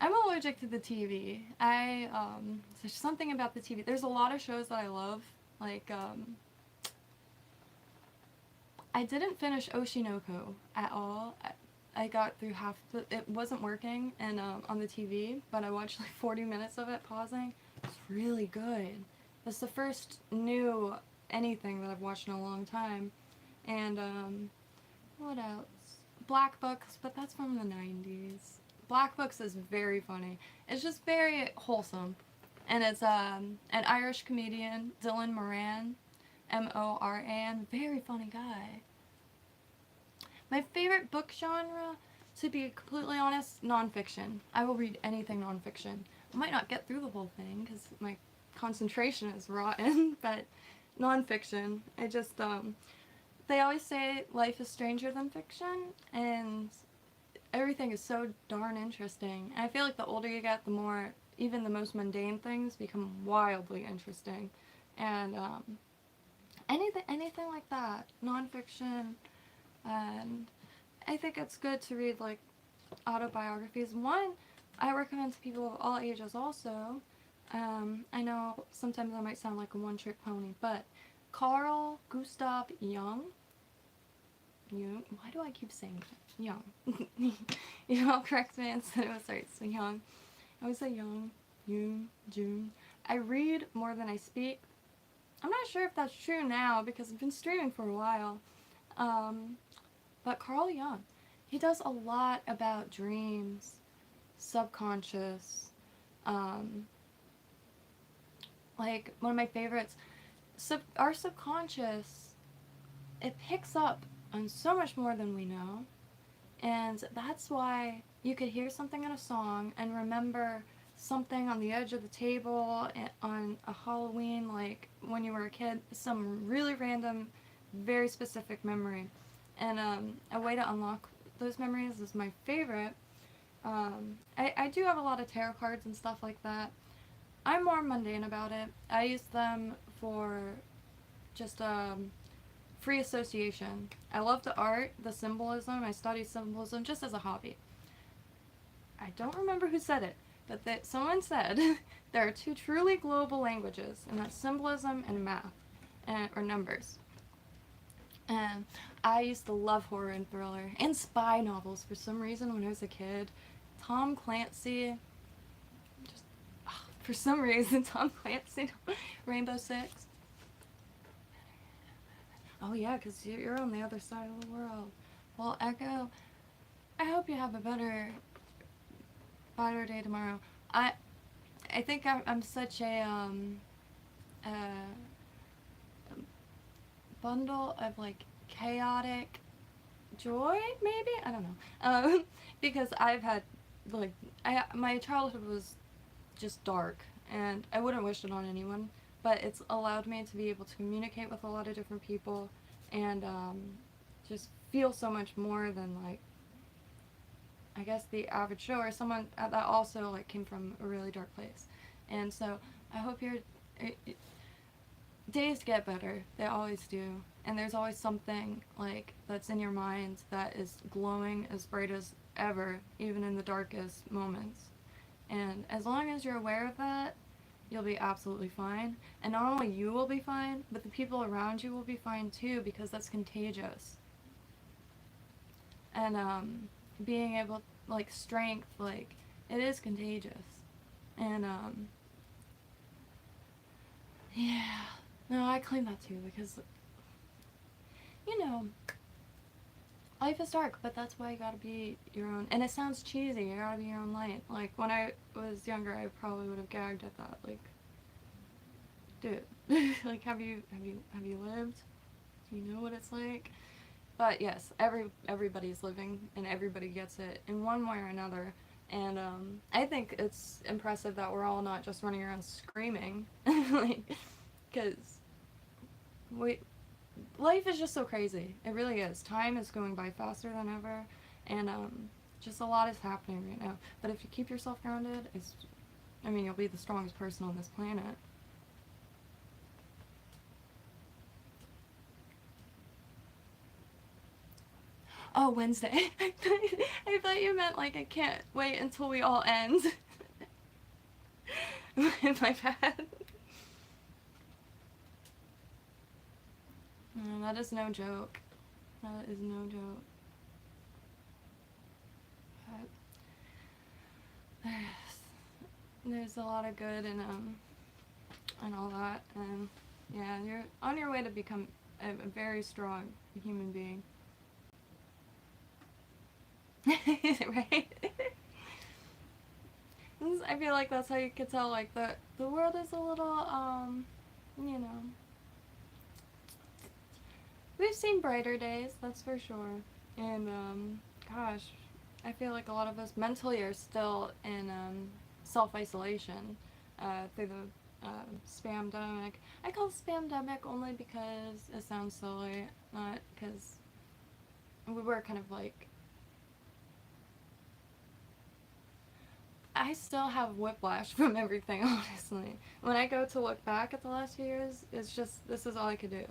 I'm allergic to the TV. There's something about the TV. There's a lot of shows that I love. Like, I didn't finish Oshinoko at all. I got through it wasn't working and on the TV, but I watched like 40 minutes of it, pausing. It's really good. It's the first new anything that I've watched in a long time. And, what else? Black Books, but that's from the 90s. Black Books is very funny. It's just very wholesome. And it's an Irish comedian, Dylan Moran, M-O-R-A-N, very funny guy. My favorite book genre, to be completely honest, nonfiction. I will read anything nonfiction. I might not get through the whole thing because my concentration is rotten, but nonfiction. I just, they always say life is stranger than fiction, and everything is so darn interesting. And I feel like the older you get, the more even the most mundane things become wildly interesting. And anything like that, nonfiction. And I think it's good to read, like, autobiographies. One, I recommend to people of all ages also. I know sometimes I might sound like a one-trick pony, but Carl Gustav Jung. Why do I keep saying that? Jung. You all correct me and say, oh, sorry, it's Jung. I always say Jung, June. I read more than I speak. I'm not sure if that's true now because I've been streaming for a while. But Carl Jung, he does a lot about dreams, subconscious, like, one of my favorites, our subconscious, it picks up on so much more than we know, and that's why you could hear something in a song and remember something on the edge of the table on a Halloween, like, when you were a kid, some really random, very specific memory. And a way to unlock those memories is my favorite. I do have a lot of tarot cards and stuff like that. I'm more mundane about it. I use them for just free association. I love the art, the symbolism. I study symbolism just as a hobby. I don't remember who said it, but someone said there are two truly global languages, and that's symbolism and math, or numbers. And I used to love horror and thriller and spy novels for some reason when I was a kid. Tom Clancy, just for some reason, Tom Clancy, Rainbow Six. Oh yeah, because you're on the other side of the world. Well, Echo, I hope you have a better day tomorrow. I think I'm such a bundle of like chaotic joy, maybe? I don't know. Because I've had like my childhood was just dark, and I wouldn't wish it on anyone, but it's allowed me to be able to communicate with a lot of different people and just feel so much more than like I guess the average Joe or someone that also like came from a really dark place. And so I hope your days get better. They always do. And there's always something like that's in your mind that is glowing as bright as ever, even in the darkest moments. And as long as you're aware of that, you'll be absolutely fine. And not only you will be fine, but the people around you will be fine too, because that's contagious. And being able, like, strength, like, it is contagious. And yeah, no, I claim that too, because you know, life is dark, but that's why you gotta be your own. And it sounds cheesy, you gotta be your own light. Like, when I was younger, I probably would have gagged at that. Like, dude, like, have you lived? Do you know what it's like? But yes, everybody's living, and everybody gets it in one way or another. And I think it's impressive that we're all not just running around screaming, like, because life is just so crazy. It really is. Time is going by faster than ever, and just a lot is happening right now. But if you keep yourself grounded, you'll be the strongest person on this planet. Oh, Wednesday. I thought you meant, like, I can't wait until we all end. My bad. No, that is no joke. That is no joke. But there's a lot of good and all that, and yeah, you're on your way to become a very strong human being. Right? I feel like that's how you could tell, like, the world is a little, you know, we've seen brighter days, that's for sure. And, gosh, I feel like a lot of us mentally are still in, self-isolation, through the, spamdemic. I call it spamdemic only because it sounds silly, not because we were kind of like, I still have whiplash from everything, honestly. When I go to look back at the last few years, it's just, this is all I could do.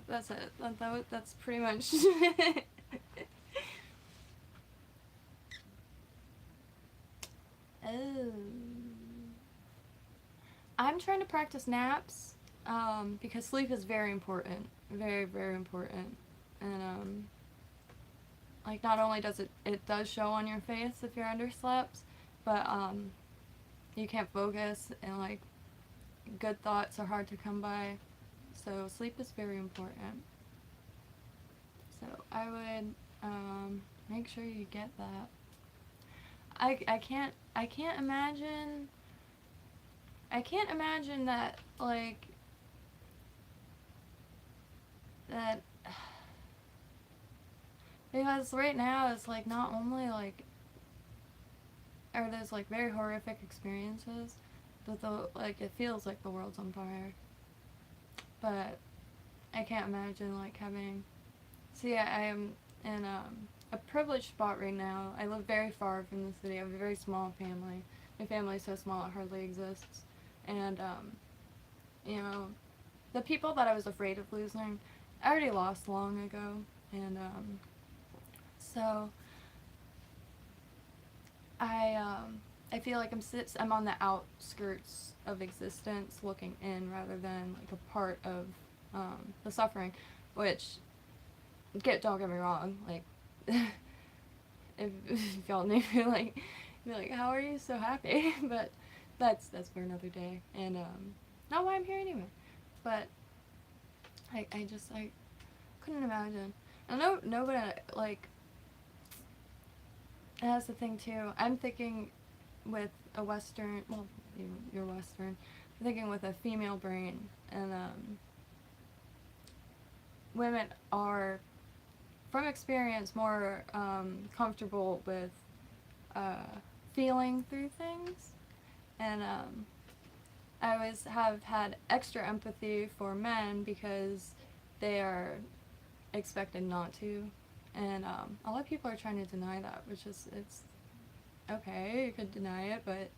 That's it. That's pretty much Oh. I'm trying to practice naps, because sleep is very important. Very, very important. And, like, not only does it does show on your face if you're underslept, but, you can't focus, and, like, good thoughts are hard to come by. So sleep is very important. So I would, make sure you get that. I can't imagine that, like, that, because right now it's, like, not only, like, are those, like, very horrific experiences, but like, it feels like the world's on fire. But I can't imagine, like, having, see, I am in, a privileged spot right now. I live very far from the city. I have a very small family. My family is so small it hardly exists. And, you know, the people that I was afraid of losing, I already lost long ago. And, so I feel like I'm on the outskirts of existence looking in rather than like a part of the suffering, which don't get me wrong, like if y'all knew like be like, how are you so happy? But that's for another day, and not why I'm here anyway. But I couldn't imagine. I know nobody like. And that's the thing too. I'm thinking with a Western, well, you're Western. I'm thinking with a female brain, and women are, from experience, more comfortable with feeling through things, and I always have had extra empathy for men because they are expected not to, and a lot of people are trying to deny that, which is, it's okay, you could deny it, but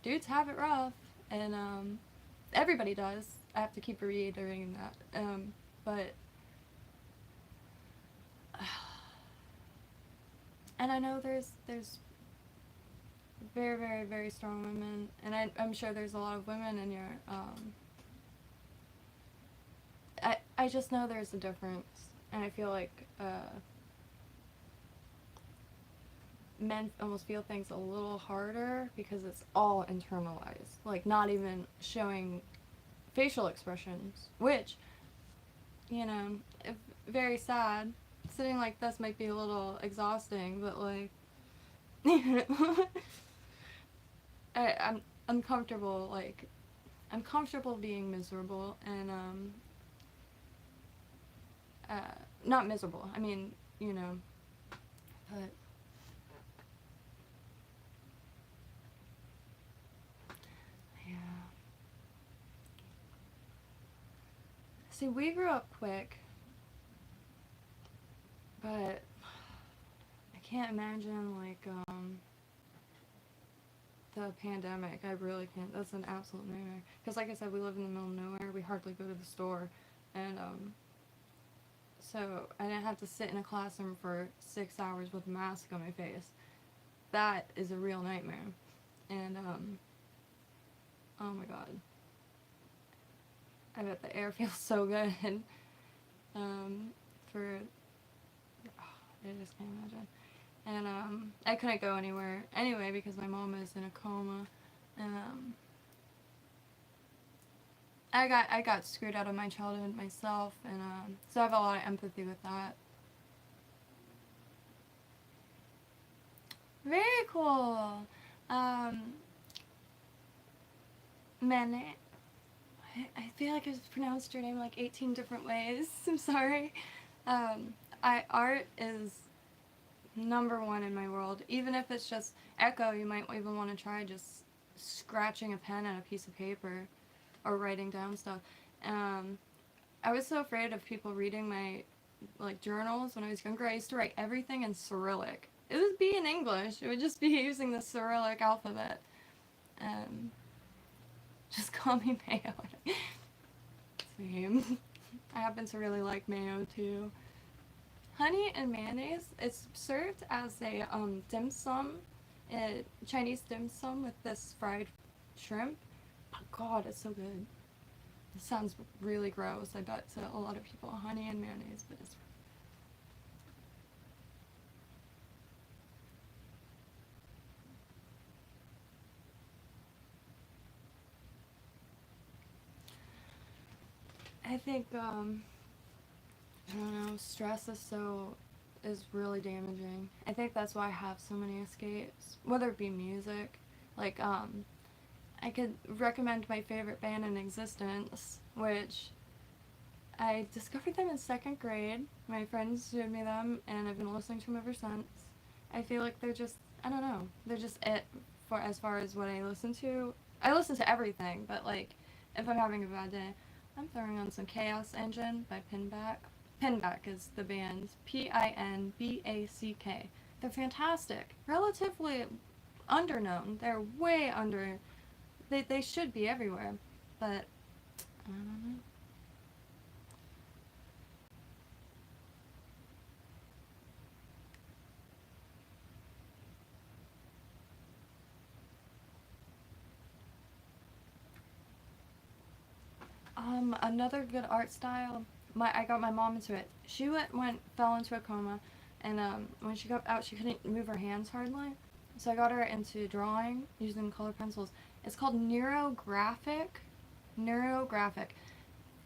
dudes have it rough, and everybody does. I have to keep reiterating that, but and I know there's very, very, very strong women, and I'm sure there's a lot of women in your, I just know there's a difference, and I feel like, men almost feel things a little harder because it's all internalized, like not even showing facial expressions, which, you know, if, very sad. Sitting like this might be a little exhausting, but like, I'm comfortable, like, I'm comfortable being miserable, and not miserable, I mean, you know, but yeah. See, we grew up quick, but I can't imagine, like, the pandemic. I really can't. That's an absolute nightmare. Because, like I said, we live in the middle of nowhere. We hardly go to the store. And, so I didn't have to sit in a classroom for 6 hours with a mask on my face. That is a real nightmare. And, oh my god. I bet the air feels so good. For, I just can't imagine. And, I couldn't go anywhere anyway because my mom is in a coma. And, I got screwed out of my childhood myself, and, so I have a lot of empathy with that. Very cool. Mene. I feel like I've pronounced your name like 18 different ways. I'm sorry. Art is #1 in my world. Even if it's just echo, you might even want to try just scratching a pen on a piece of paper or writing down stuff. I was so afraid of people reading my like journals when I was younger. I used to write everything in Cyrillic. It would be in English. It would just be using the Cyrillic alphabet. Just call me Mayo. Same. I happen to really like mayo too. Honey and mayonnaise. It's served as a dim sum, a Chinese dim sum with this fried shrimp. Oh god, it's so good. It sounds really gross, I bet, to a lot of people. Honey and mayonnaise, but it's... I think, I don't know, stress is really damaging. I think that's why I have so many escapes, whether it be music. Like, I could recommend my favorite band in existence, which I discovered them in 2nd grade. My friends showed me them, and I've been listening to them ever since. I feel like they're just, I don't know, they're just it for as far as what I listen to. I listen to everything, but like, if I'm having a bad day, I'm throwing on some Chaos Engine by Pinback. Pinback is the band. Pinback. They're fantastic. Relatively underknown. They're way under. They should be everywhere, but I don't know. Another good art style. I got my mom into it. She fell into a coma, and when she got out, she couldn't move her hands hardly. So I got her into drawing using color pencils. It's called neurographic. Neurographic.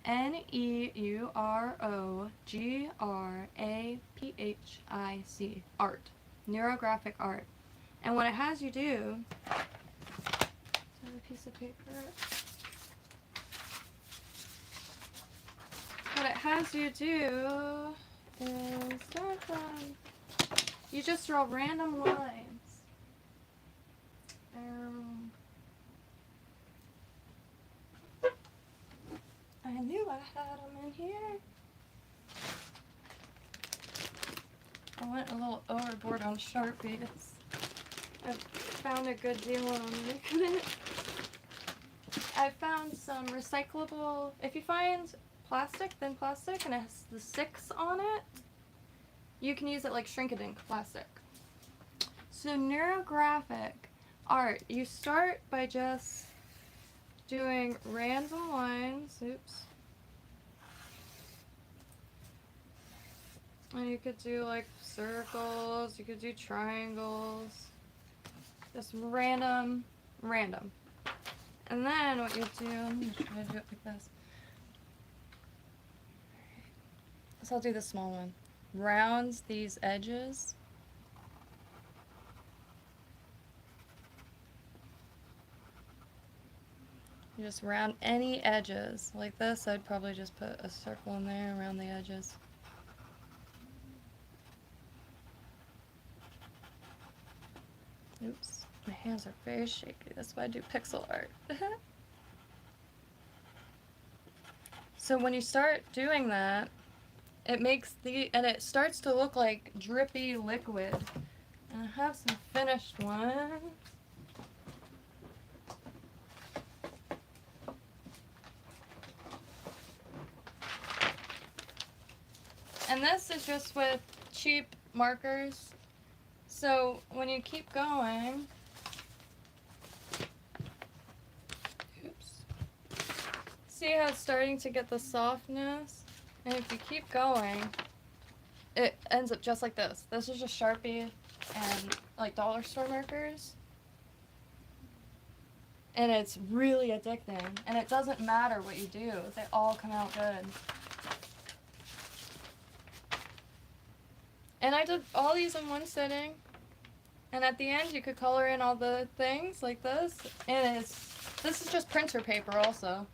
Neurographic. Art. Neurographic art. And what it has you do. Is that a piece of paper? What it has you do is you just draw random lines. I knew I had them in here. I went a little overboard on Sharpies. I found a good deal on it. I found some recyclable. If you find thin plastic, and it has the 6 on it, you can use it like shrink-a-dink plastic. So neurographic art, you start by just doing random lines. Oops. And you could do like circles, you could do triangles, just random. And then what you do, I'm going to try to do it like this. So I'll do the small one. Round these edges. You just round any edges. Like this, I'd probably just put a circle in there around the edges. Oops, my hands are very shaky. That's why I do pixel art. So when you start doing that, and it starts to look like drippy liquid. And I have some finished ones. And this is just with cheap markers. So when you keep going, oops, see how it's starting to get the softness? And if you keep going, it ends up just like this. This is just Sharpie and like dollar store markers. And it's really addicting. And it doesn't matter what you do. They all come out good. And I did all these in one sitting. And at the end, you could color in all the things like this. And this is just printer paper also.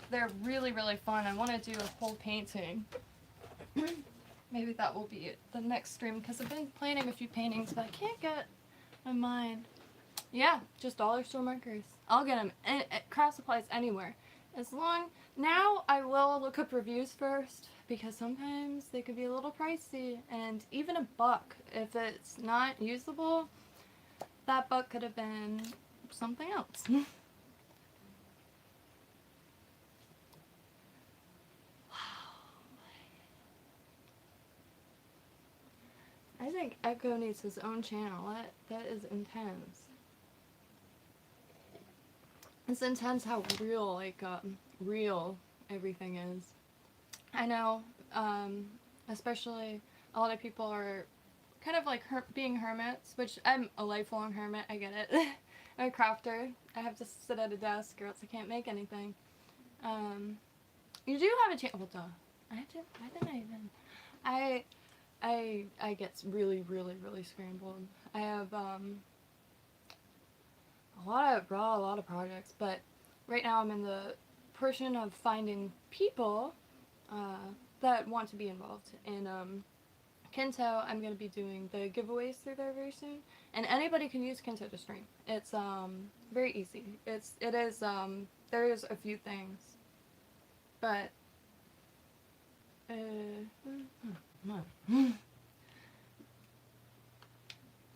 They're really, really fun. I want to do a whole painting. Maybe that will be the next stream, because I've been planning a few paintings, but I can't get my mind. Yeah, just dollar store markers. I'll get them at craft supplies anywhere. Now I will look up reviews first, because sometimes they could be a little pricey, and even $1, if it's not usable, that $1 could have been something else. I think Echo needs his own channel. That is intense. It's intense how real everything is. I know, especially a lot of people are kind of like being hermits, which I'm a lifelong hermit, I get it. I'm a crafter. I have to sit at a desk or else I can't make anything. You do have a channel. Well, duh. I get really scrambled. I have a lot of projects, but right now I'm in the portion of finding people that want to be involved. In KYNTO, I'm going to be doing the giveaways through there very soon, and anybody can use KYNTO to stream. It's very easy. There's a few things. But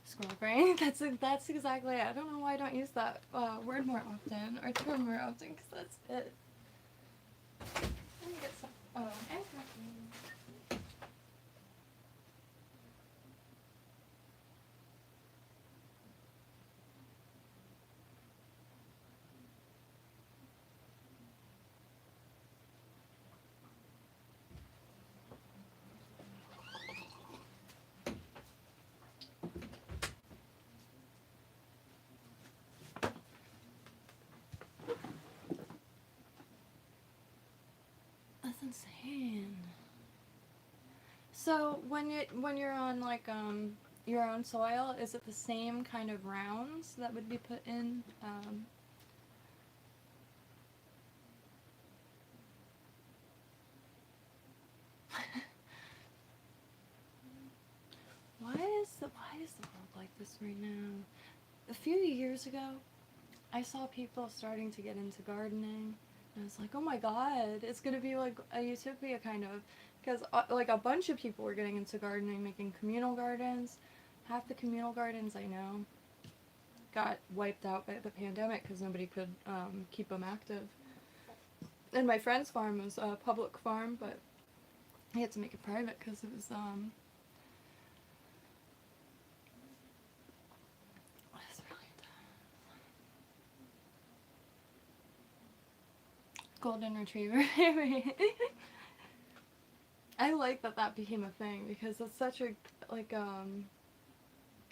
scroll brain. That's exactly it. I don't know why I don't use that word more often or term more often, because that's it. Let me get some. Oh, and coffee. That's insane. So when you're on like your own soil, is it the same kind of rounds that would be put in? Why is the world like this right now? A few years ago, I saw people starting to get into gardening. And I was like, oh my god, it's gonna be like a utopia kind of. Because like a bunch of people were getting into gardening, making communal gardens. Half the communal gardens I know got wiped out by the pandemic because nobody could keep them active. And my friend's farm was a public farm, but he had to make it private because it was golden retriever. I like that became a thing because it's such a like a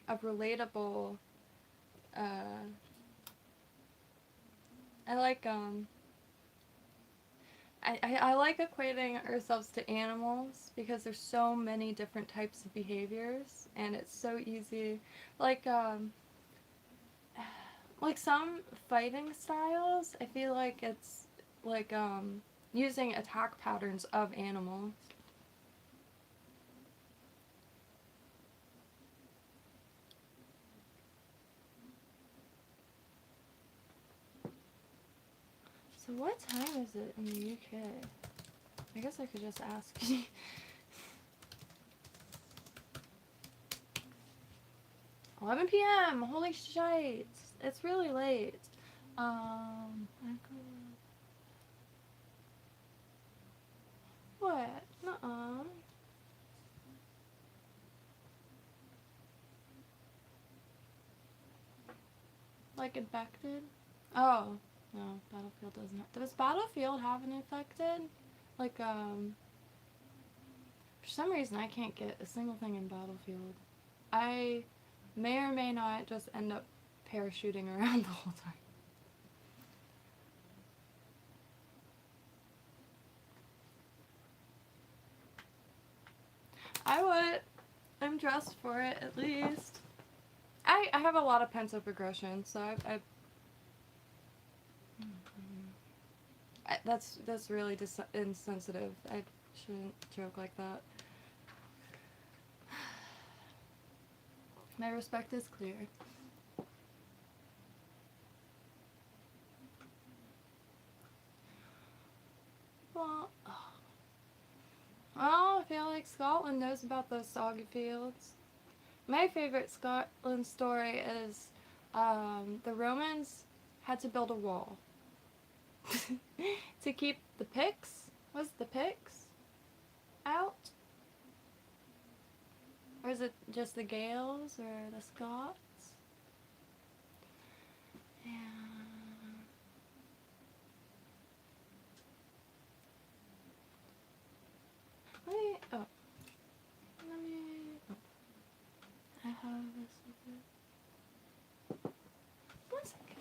relatable. I like I like equating ourselves to animals because there's so many different types of behaviors, and it's so easy. Like some fighting styles, I feel like it's like using attack patterns of animals. So what time is it in the UK? I guess I could just ask. 11 p.m. Holy shite! It's really late. What? Nuh-uh. Like infected? Oh. No, Battlefield doesn't. Does Battlefield have an infected? Like, for some reason I can't get a single thing in Battlefield. I may or may not just end up parachuting around the whole time. I would. I'm dressed for it, at least. I have a lot of pent-up aggression, so that's really insensitive. I shouldn't joke like that. My respect is clear. Well, I feel like Scotland knows about those soggy fields. My favorite Scotland story is the Romans had to build a wall to keep the Picts. Was the Picts out? Or is it just the Gaels or the Scots? Yeah. Wait, oh. Let me, oh. I have this. One second.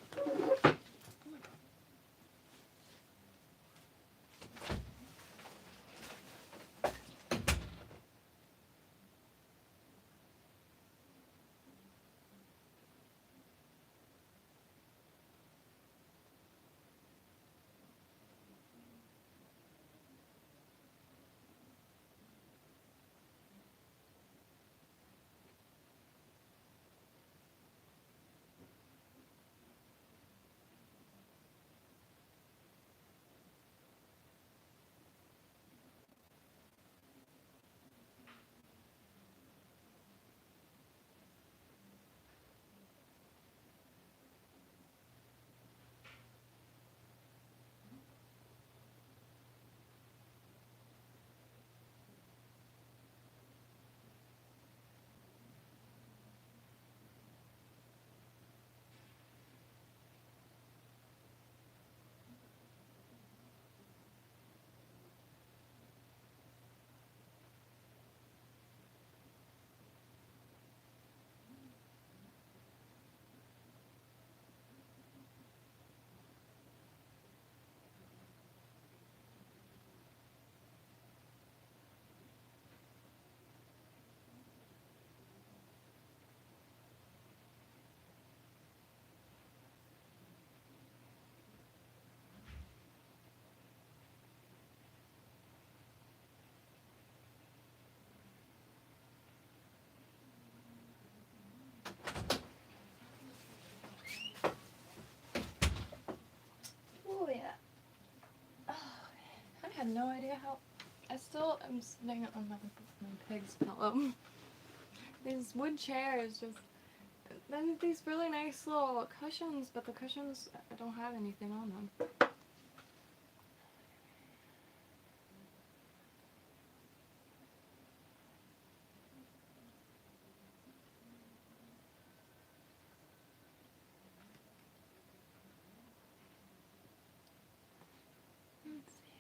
had no idea how. I still am sitting on my pig's pillow. These wood chairs just. Then these really nice little cushions, but the cushions don't have anything on them. Let's see.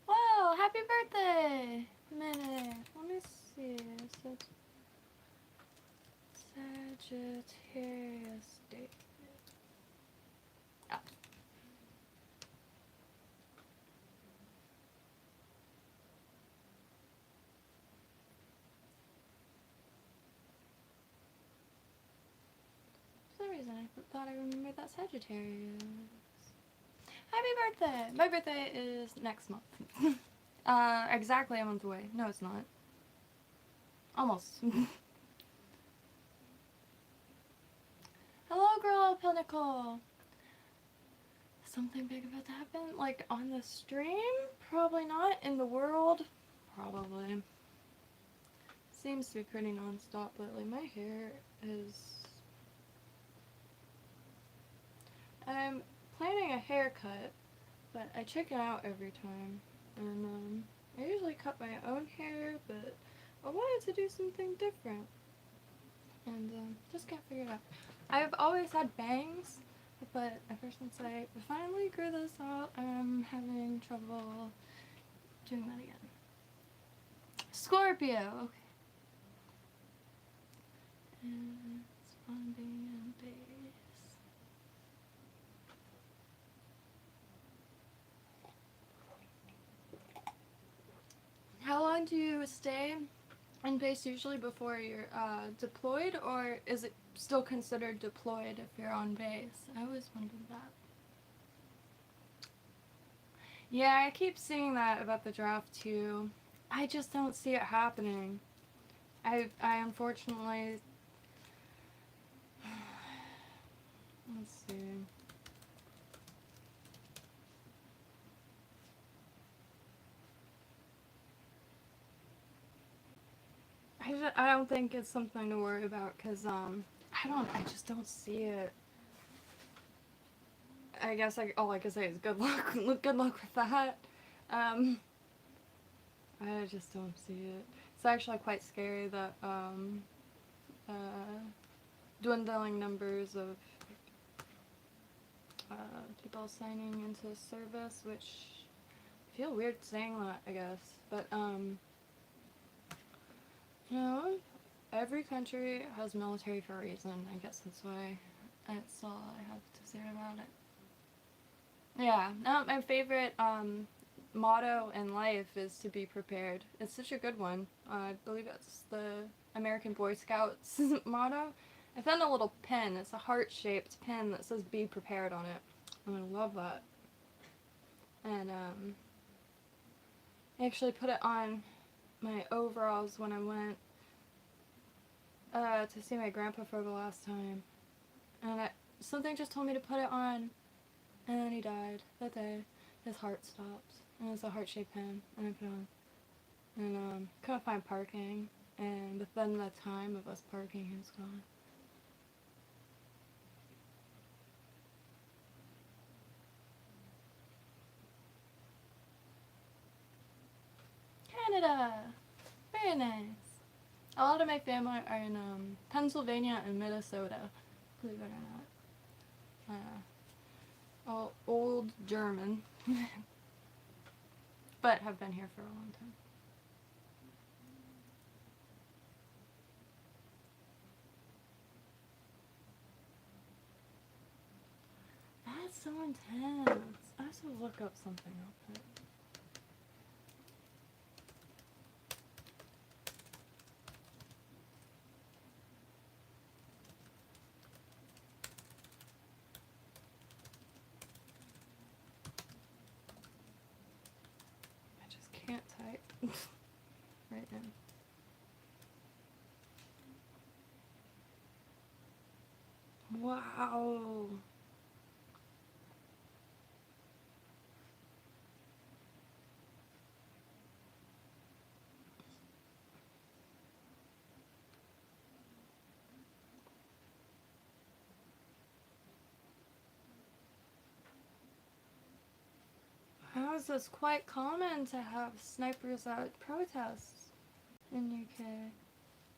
Wow, happy birthday! Minute. Let me see. Sagittarius date. Ah. For some reason, I thought I remembered that Sagittarius. Happy birthday! My birthday is next month. Exactly a month away. No, it's not. Almost. Hello, girl, Pinnacle! Something big about to happen? Like, on the stream? Probably not. In the world? Probably. Seems to be pretty non-stop lately. My hair is... I'm planning a haircut, but I chicken out every time. And, I usually cut my own hair, but I wanted to do something different. And, just can't figure it out. I've always had bangs, but ever since I finally grew this out, I'm having trouble doing that again. Scorpio, okay. And it's fun being in base. How long do you stay in base usually before you're deployed, or is it still considered deployed if you're on base? I always wondered that. Yeah, I keep seeing that about the draft too. I just don't see it happening. I unfortunately... Let's see. I don't think it's something to worry about, because, I just don't see it. I guess all I can say is good luck. Good luck with that. I just don't see it. It's actually quite scary that, dwindling numbers of, people signing into service, which I feel weird saying that, I guess, but, you know, every country has military for a reason. I guess that's why. That's all I have to say about it. Yeah, no, my favorite motto in life is to be prepared. It's such a good one. I believe it's the American Boy Scouts motto. I found a little pin. It's a heart-shaped pin that says "Be prepared" on it. And I love that. And I actually put it on my overalls when I went to see my grandpa for the last time. And something just told me to put it on. And then he died that day. His heart stopped. And it was a heart-shaped pin. And I put it on. And couldn't find parking. And within the time of us parking, he was gone. Canada! Very nice. A lot of my family are in Pennsylvania and Minnesota, believe it or not. All old German, but have been here for a long time. That's so intense. I have to look up something real quick. Can't type right now. Wow. knows it's quite common to have snipers at protests in UK.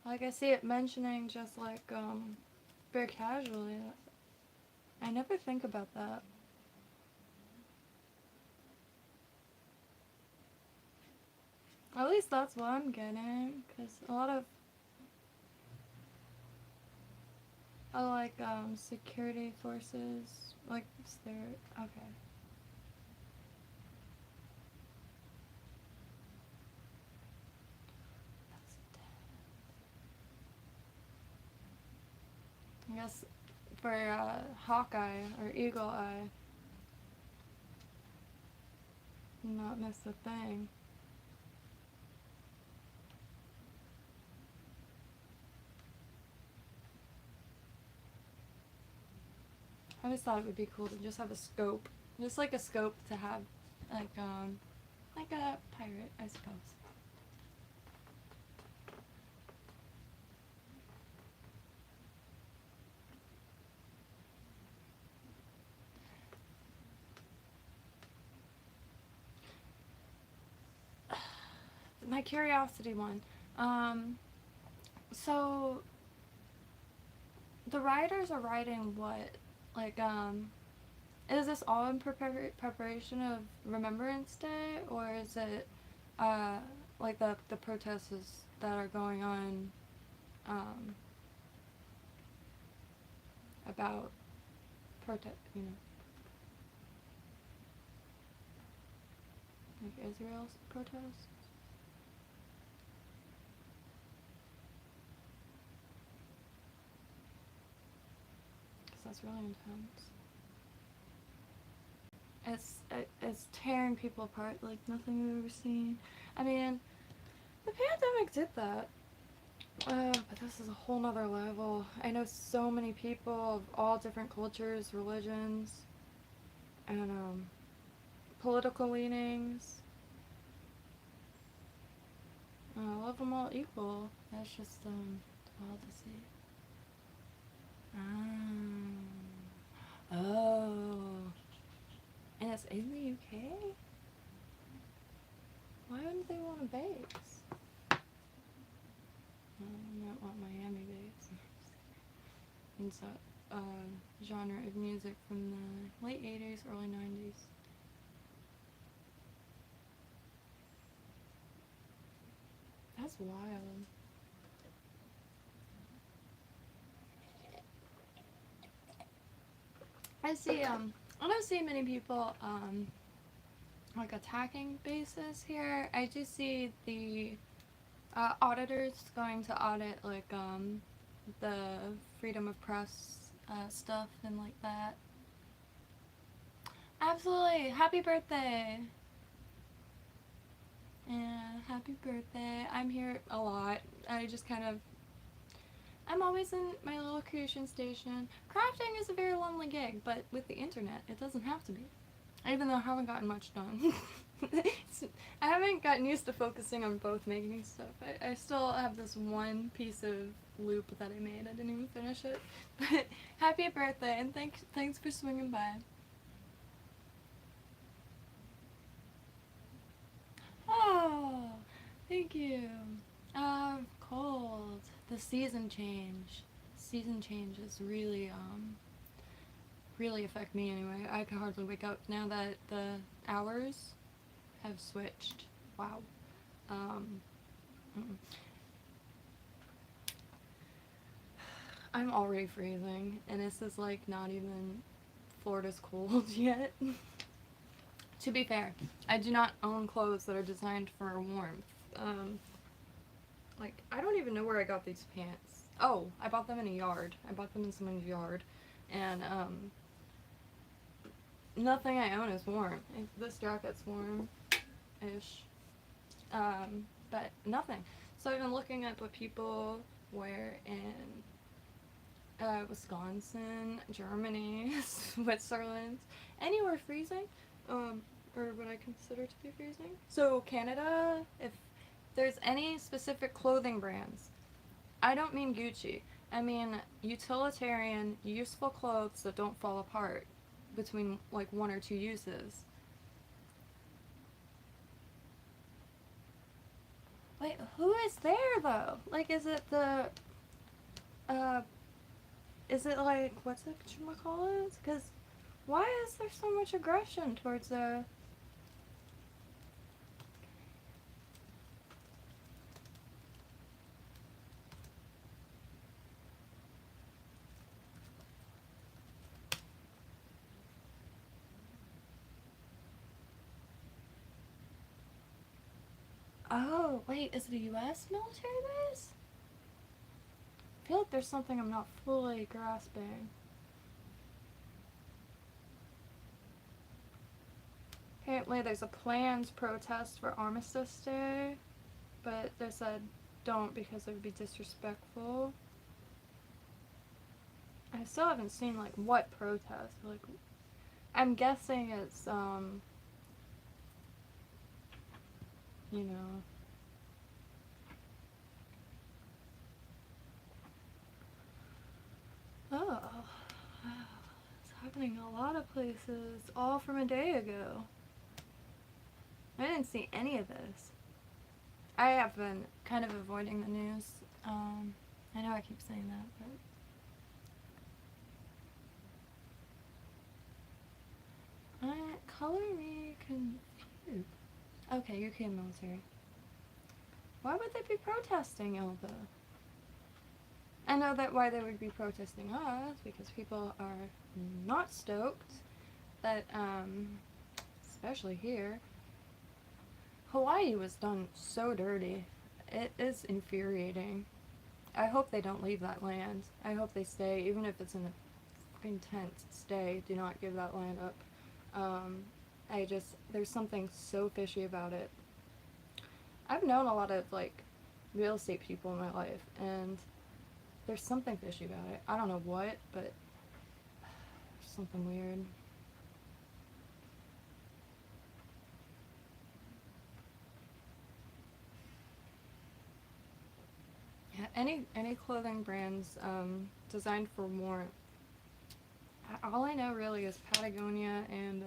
Like, I see it mentioning just like, very casually. I never think about that. At least that's what I'm getting, because a lot of like, security forces, like, they're, okay. I guess for Hawkeye or Eagle Eye, not miss a thing. I always thought it would be cool to just have a scope, just like a scope to have, like a pirate, I suppose. My curiosity one. So the writers are writing what? Like, is this all in preparation of Remembrance Day, or is it, like the protests that are going on, about protest, you know, like Israel's protests? That's really intense. It's tearing people apart like nothing we've ever seen. I mean, the pandemic did that. But this is a whole nother level. I know so many people of all different cultures, religions, and political leanings. I love them all equal. That's just wild to see. Oh. And it's in the UK? Why wouldn't they want a base? I might want Miami base. It's a genre of music from the late 80s, early 90s. That's wild. I don't see many people, like, attacking bases here. I do see the, auditors going to audit, like, the freedom of press, stuff and like that. Absolutely! Happy birthday! Yeah, happy birthday. I'm here a lot. I'm always in my little creation station. Crafting is a very lonely gig, but with the internet, it doesn't have to be. Even though I haven't gotten much done. I haven't gotten used to focusing on both making stuff. I still have this one piece of loop that I made. I didn't even finish it. But happy birthday, and thanks for swinging by. Oh, thank you. Cold. The season change. Season changes really, really affect me anyway. I can hardly wake up now that the hours have switched. Wow. I'm already freezing, and this is like not even Florida's cold yet. To be fair, I do not own clothes that are designed for warmth. Like, I don't even know where I got these pants. Oh, I bought them in a yard. I bought them in someone's yard. And, nothing I own is warm. This jacket's warm-ish. But nothing. So I've been looking at what people wear in Wisconsin, Germany, Switzerland, anywhere freezing, or what I consider to be freezing. So Canada, if there's any specific clothing brands, I don't mean Gucci. I mean utilitarian, useful clothes that don't fall apart between like 1 or 2 uses. Wait, who is there though? Like, is it the, is it like, what's it, whatchamacallit? Because why is there so much aggression towards the... Oh, wait, is it a U.S. military base? I feel like there's something I'm not fully grasping. Apparently there's a planned protest for Armistice Day, but they said don't because it would be disrespectful. I still haven't seen, like, what protest. Like, I'm guessing it's, you know... Oh, it's happening in a lot of places, all from a day ago. I didn't see any of this. I have been kind of avoiding the news. I know I keep saying that, but... color me confused. Okay, UK military. Why would they be protesting, Elva? I know that why they would be protesting us, because people are not stoked that, especially here, Hawaii was done so dirty. It is infuriating. I hope they don't leave that land. I hope they stay, even if it's in a fucking tent. Stay. Do not give that land up. There's something so fishy about it. I've known a lot of, like, real estate people in my life, and there's something fishy about it. I don't know what, but there's something weird. Yeah, any clothing brands designed for warmth. All I know really is Patagonia and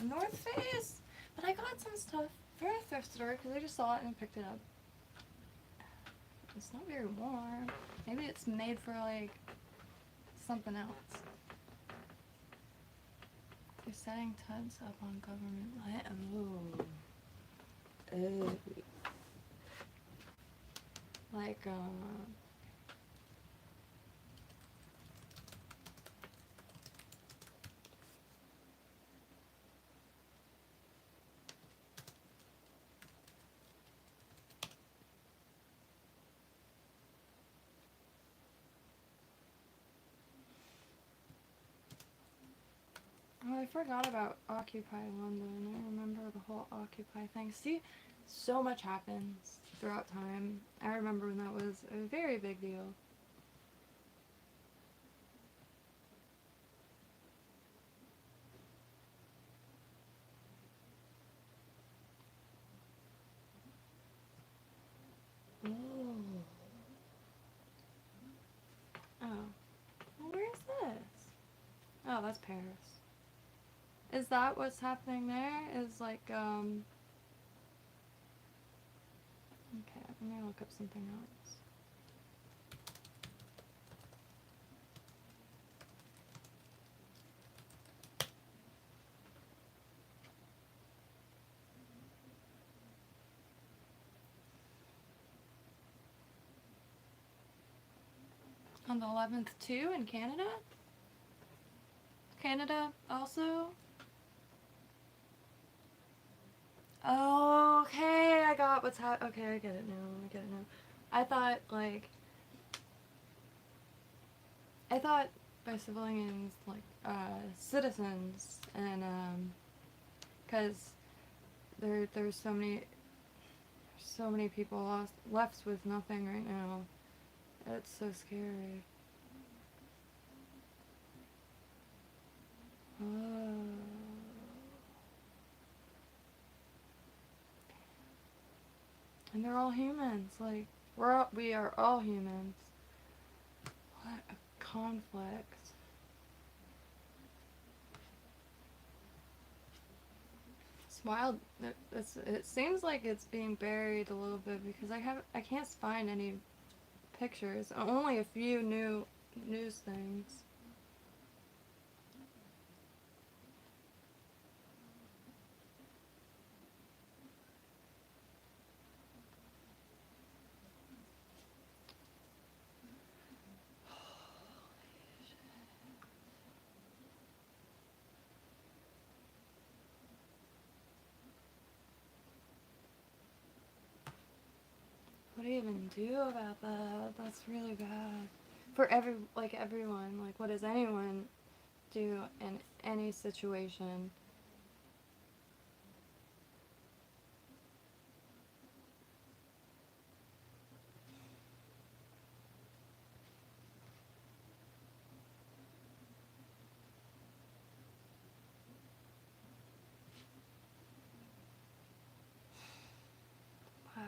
North Face. But I got some stuff from a thrift store because I just saw it and picked it up. It's not very warm. Maybe it's made for, like, something else. They're setting tents up on government land. Oh. Like, oh, I forgot about Occupy London. I remember the whole Occupy thing. See, so much happens throughout time. I remember when that was a very big deal. Oh. Oh. Well, where's this? Oh, that's Paris. Is that what's happening there? Is like, okay, I'm gonna look up something else. On the 11th too, in Canada? Canada also? Oh, okay, I got what's okay, I get it now, I thought, like, by civilians, like, citizens, and, cause there's so many people left with nothing right now. It's so scary. Oh. And they're all humans, like, we are all humans. What a conflict. It's wild. It seems like it's being buried a little bit because I can't find any pictures. Only a few new news things. What do you even do about that? That's really bad. For everyone. Like, what does anyone do in any situation? Wow.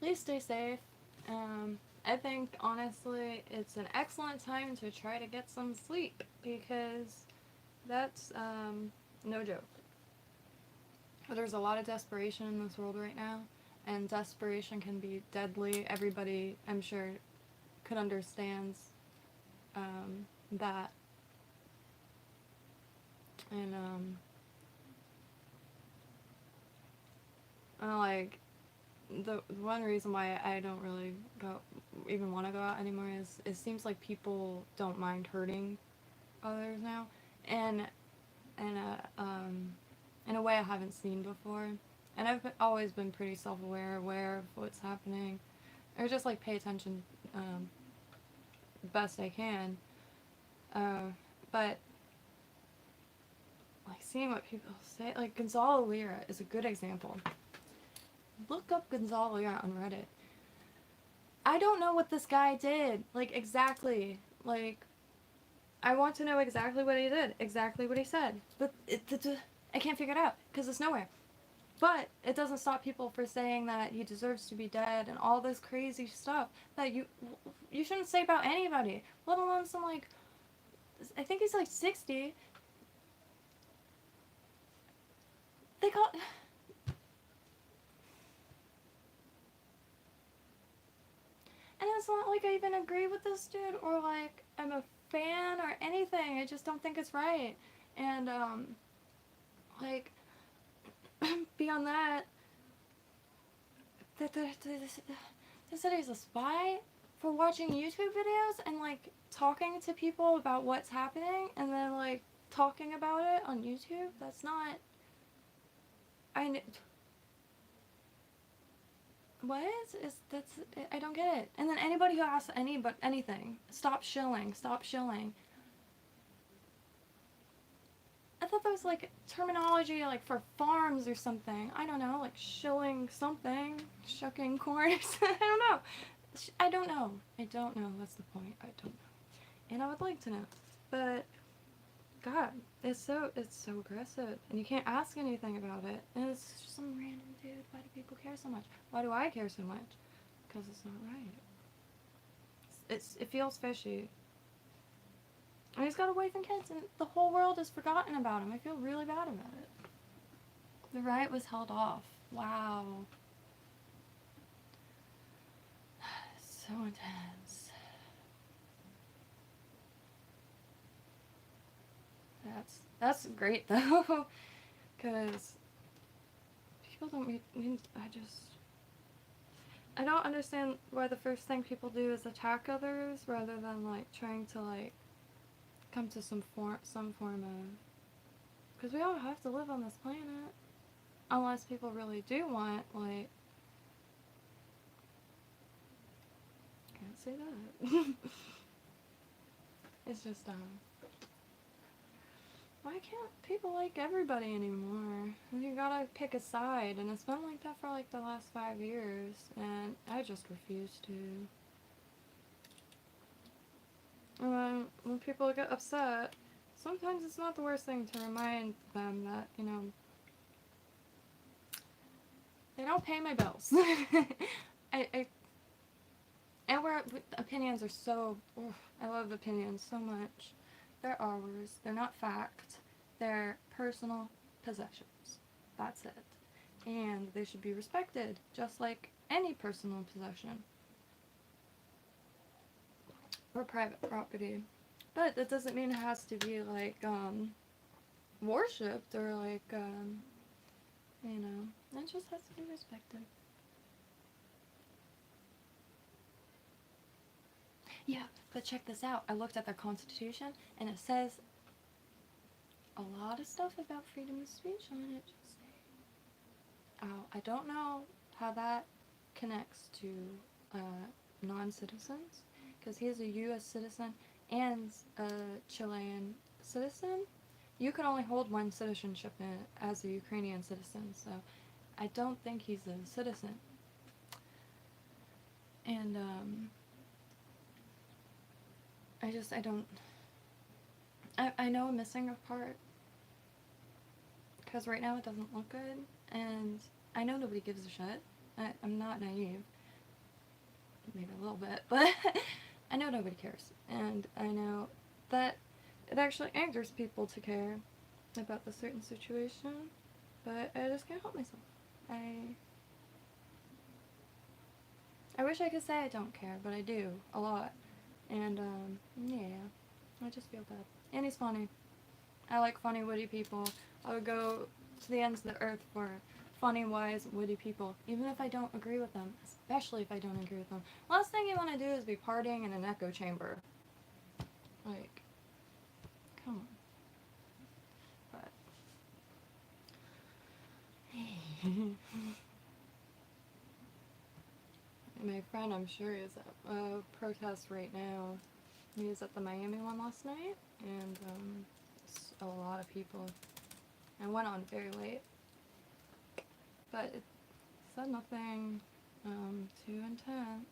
Please stay safe. I think, honestly, it's an excellent time to try to get some sleep because that's no joke. There's a lot of desperation in this world right now, and desperation can be deadly. Everybody, I'm sure, could understand that. And, like, the one reason why I don't really even want to go out anymore is it seems like people don't mind hurting others now, and in a way I haven't seen before. And I've always been pretty self-aware, aware of what's happening, or just like pay attention best I can. But like seeing what people say, like Gonzalo Lira is a good example. Look up Gonzalo Lira on Reddit. I don't know what this guy did, like exactly. Like, I want to know exactly what he did, exactly what he said, but I can't figure it out because it's nowhere. But it doesn't stop people from saying that he deserves to be dead and all this crazy stuff that you shouldn't say about anybody, let alone some, like, I think he's like 60. They call. And it's not like I even agree with this dude or like I'm a fan or anything. I just don't think it's right. And like beyond that, they said he's a spy for watching YouTube videos and like talking to people about what's happening and then like talking about it on YouTube. That's not. What is that's? I don't get it. And then anybody who asks anything, stop shilling, stop shilling. I thought that was like terminology like for farms or something. I don't know, like shilling something, shucking corn. I don't know. I don't know. I don't know. That's the point. I don't know. And I would like to know, but God, it's so aggressive, and you can't ask anything about it. And it's just some random dude. Why do people care so much? Why do I care so much? Because it's not right. It feels fishy. And he's got a wife and kids, and the whole world has forgotten about him. I feel really bad about it. The riot was held off. Wow. So intense. That's great though, because people don't I don't understand why the first thing people do is attack others rather than like trying to like come to some form of, because we all have to live on this planet unless people really do want like, can't say that. It's just why can't people like everybody anymore? You gotta pick a side, and it's been like that for like the last 5 years, and I just refuse to. And when people get upset, sometimes it's not the worst thing to remind them that, you know, they don't pay my bills. And where opinions are so, I love opinions so much. they're ours. They're not fact. They're personal possessions. That's it. And they should be respected, just like any personal possession or private property. But that doesn't mean it has to be, like, worshipped or, like, you know, it just has to be respected. Yeah, but check this out. I looked at their constitution, and it says a lot of stuff about freedom of speech on it. Just saying. Oh, I don't know how that connects to non-citizens, because he's a U.S. citizen and a Chilean citizen. You can only hold one citizenship as a Ukrainian citizen, so I don't think he's a citizen. And I know I'm missing a part, because right now it doesn't look good, and I know nobody gives a shit. I'm not naive. Maybe a little bit, but I know nobody cares, and I know that it actually angers people to care about the certain situation, but I just can't help myself. I wish I could say I don't care, but I do, a lot. And, yeah, I just feel bad. And he's funny. I like funny, witty people. I would go to the ends of the earth for funny, wise, witty people, even if I don't agree with them, especially if I don't agree with them. Last thing you want to do is be partying in an echo chamber. Like, come on. But, my friend, I'm sure, is at a protest right now. He was at the Miami one last night, and a lot of people. I went on very late, but it said nothing too intense.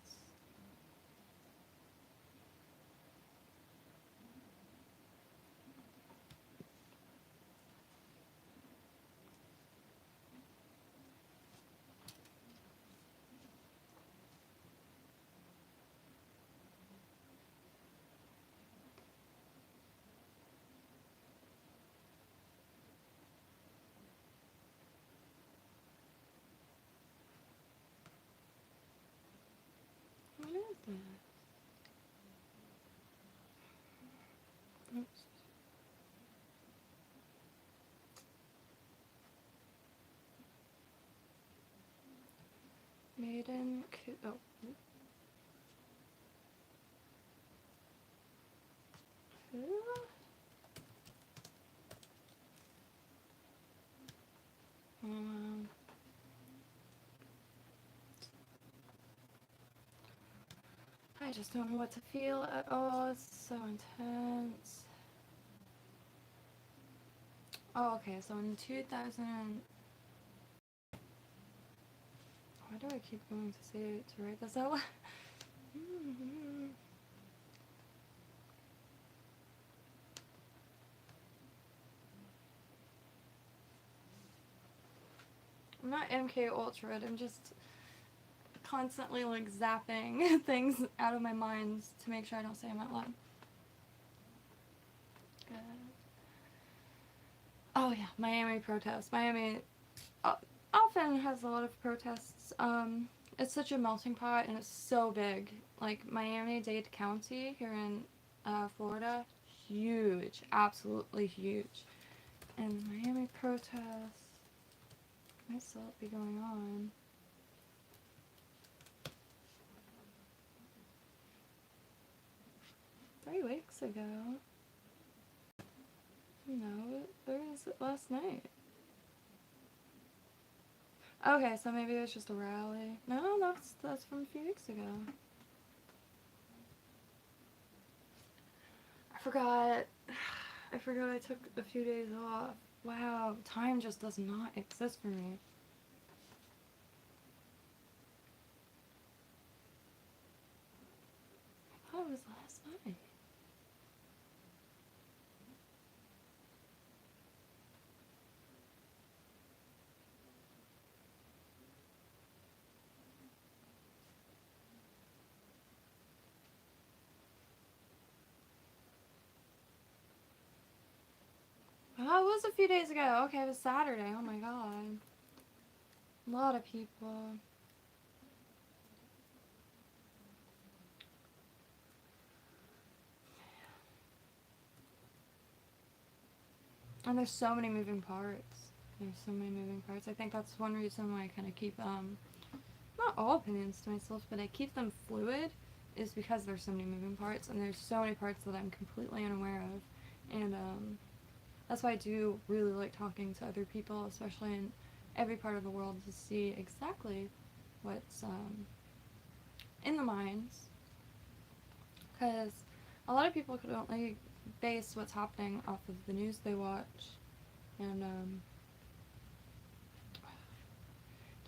What is this? Oops. Maiden oh. Who? I just don't know what to feel at all. It's so intense. Oh, okay, so in 2000... Why do I keep going to write this out? I'm not MK Ultra, I'm just constantly, like, zapping things out of my mind to make sure I don't say them out loud. Good. Oh yeah, Miami protests. Miami often has a lot of protests. It's such a melting pot, and it's so big. Like, Miami-Dade County here in Florida, huge, absolutely huge. And Miami protests might still be going on. Three weeks ago. No, where was it last night? Okay, so maybe it was just a rally. No, that's from a few weeks ago. I forgot I took a few days off. Wow, time just does not exist for me. I thought it was last night. was a few days ago. Okay, it was Saturday. Oh my god. A lot of people. And there's so many moving parts. There's so many moving parts. I think that's one reason why I kind of keep, not all opinions to myself, but I keep them fluid, is because there's so many moving parts, and there's so many parts that I'm completely unaware of. And, that's why I do really like talking to other people, especially in every part of the world, to see exactly what's, in the minds. Because a lot of people could only base what's happening off of the news they watch, and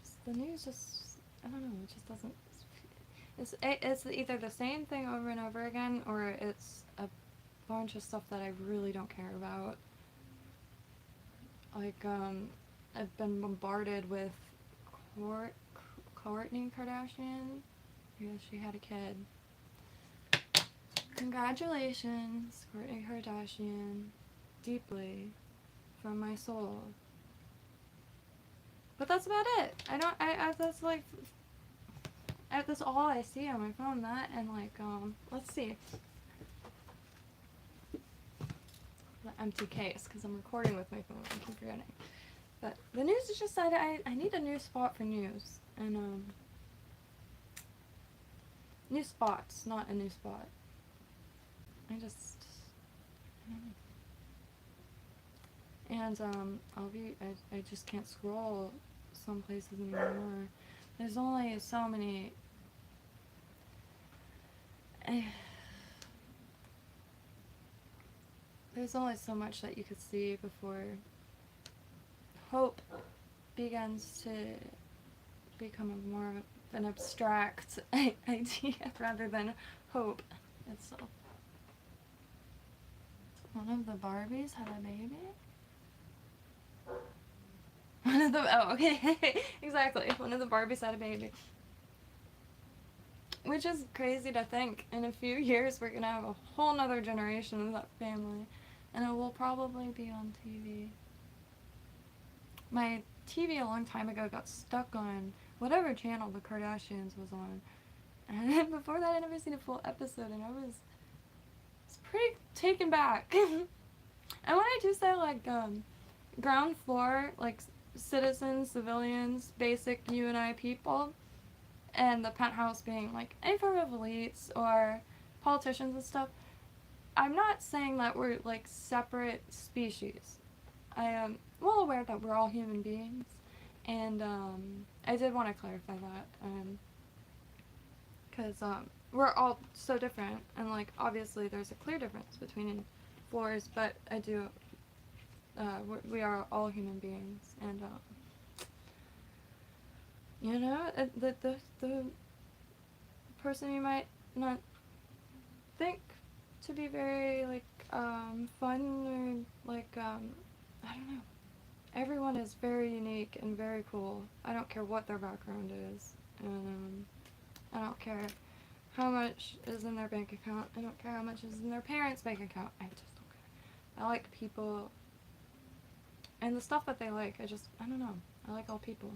just the news just, I don't know, it just doesn't, it's either the same thing over and over again, or it's a bunch of stuff that I really don't care about. Like, I've been bombarded with Kourtney Kardashian, because she had a kid. Congratulations, Kourtney Kardashian, deeply, from my soul. But that's about it. That's like, that's all I see on my phone, that, and like, let's see. The empty case, because I'm recording with my phone, I keep forgetting. But the news is just that I need a new spot for news, and, new spots, not a new spot. I don't know. And, I just can't scroll some places anymore. There's only so many, there's only so much that you could see before hope begins to become more of an abstract idea rather than hope itself. One of the Barbies had a baby? Okay, exactly. One of the Barbies had a baby. Which is crazy to think. In a few years, we're gonna have a whole nother generation of that family. And it will probably be on TV. My TV a long time ago got stuck on whatever channel the Kardashians was on. And before that, I'd never seen a full episode, and I was pretty taken back. And when I do say, like, ground floor, like, citizens, civilians, basic you and I people, and the penthouse being, like, any form of elites or politicians and stuff, I'm not saying that we're, like, separate species. I am well aware that we're all human beings, and, I did want to clarify that, because, we're all so different, and, like, obviously there's a clear difference between floors, but I do, we are all human beings, and, you know, the person you might not think to be very, like, fun, or, like, I don't know. Everyone is very unique and very cool. I don't care what their background is, and, I don't care how much is in their bank account. I don't care how much is in their parents' bank account. I just don't care. I like people, and the stuff that they like, I don't know. I like all people.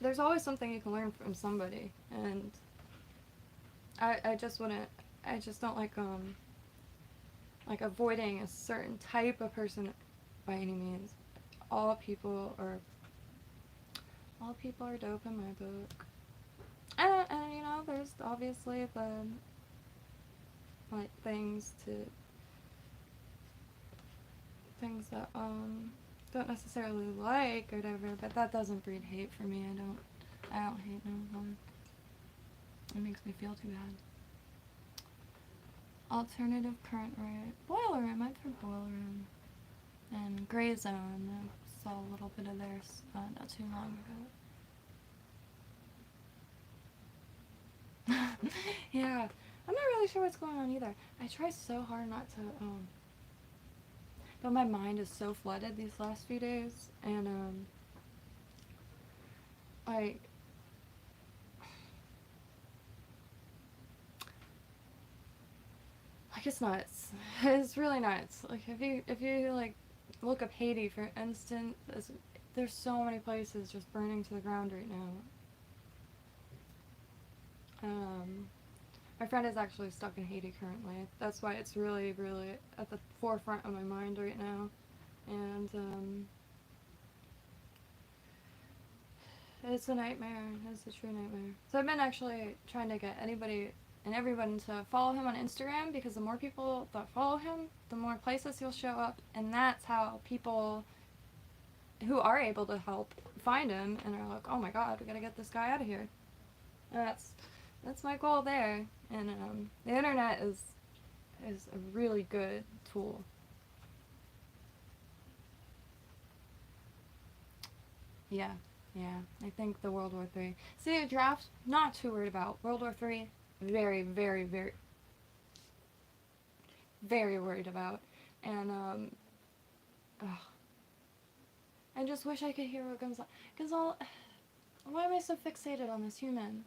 There's always something you can learn from somebody, and I just don't like avoiding a certain type of person by any means. All people are dope in my book. And you know, there's obviously the, like, things that, don't necessarily like or whatever, but that doesn't breed hate for me. I don't hate no one. It makes me feel too bad. Alternative current rate. Boiler room, I've heard boiler room. And Gray Zone, I saw a little bit of theirs not too long ago. Yeah, I'm not really sure what's going on either. I try so hard not to, but my mind is so flooded these last few days, and, like, it's nuts. It's really nuts. Like, if you, like, look up Haiti, for instance. There's so many places just burning to the ground right now. My friend is actually stuck in Haiti currently. That's why it's really, really at the forefront of my mind right now. And, it's a nightmare. It's a true nightmare. So I've been actually trying to get anybody and everyone to follow him on Instagram, because the more people that follow him, the more places he'll show up, and that's how people who are able to help find him and are like, oh my god, we gotta get this guy out of here. And that's my goal there. And the internet is a really good tool. Yeah, I think the World War III. See, the draft, not too worried about. World War III, very, very, very, very worried about. And, I just wish I could hear what Gonzalo... Gonzalo... Why am I so fixated on this human?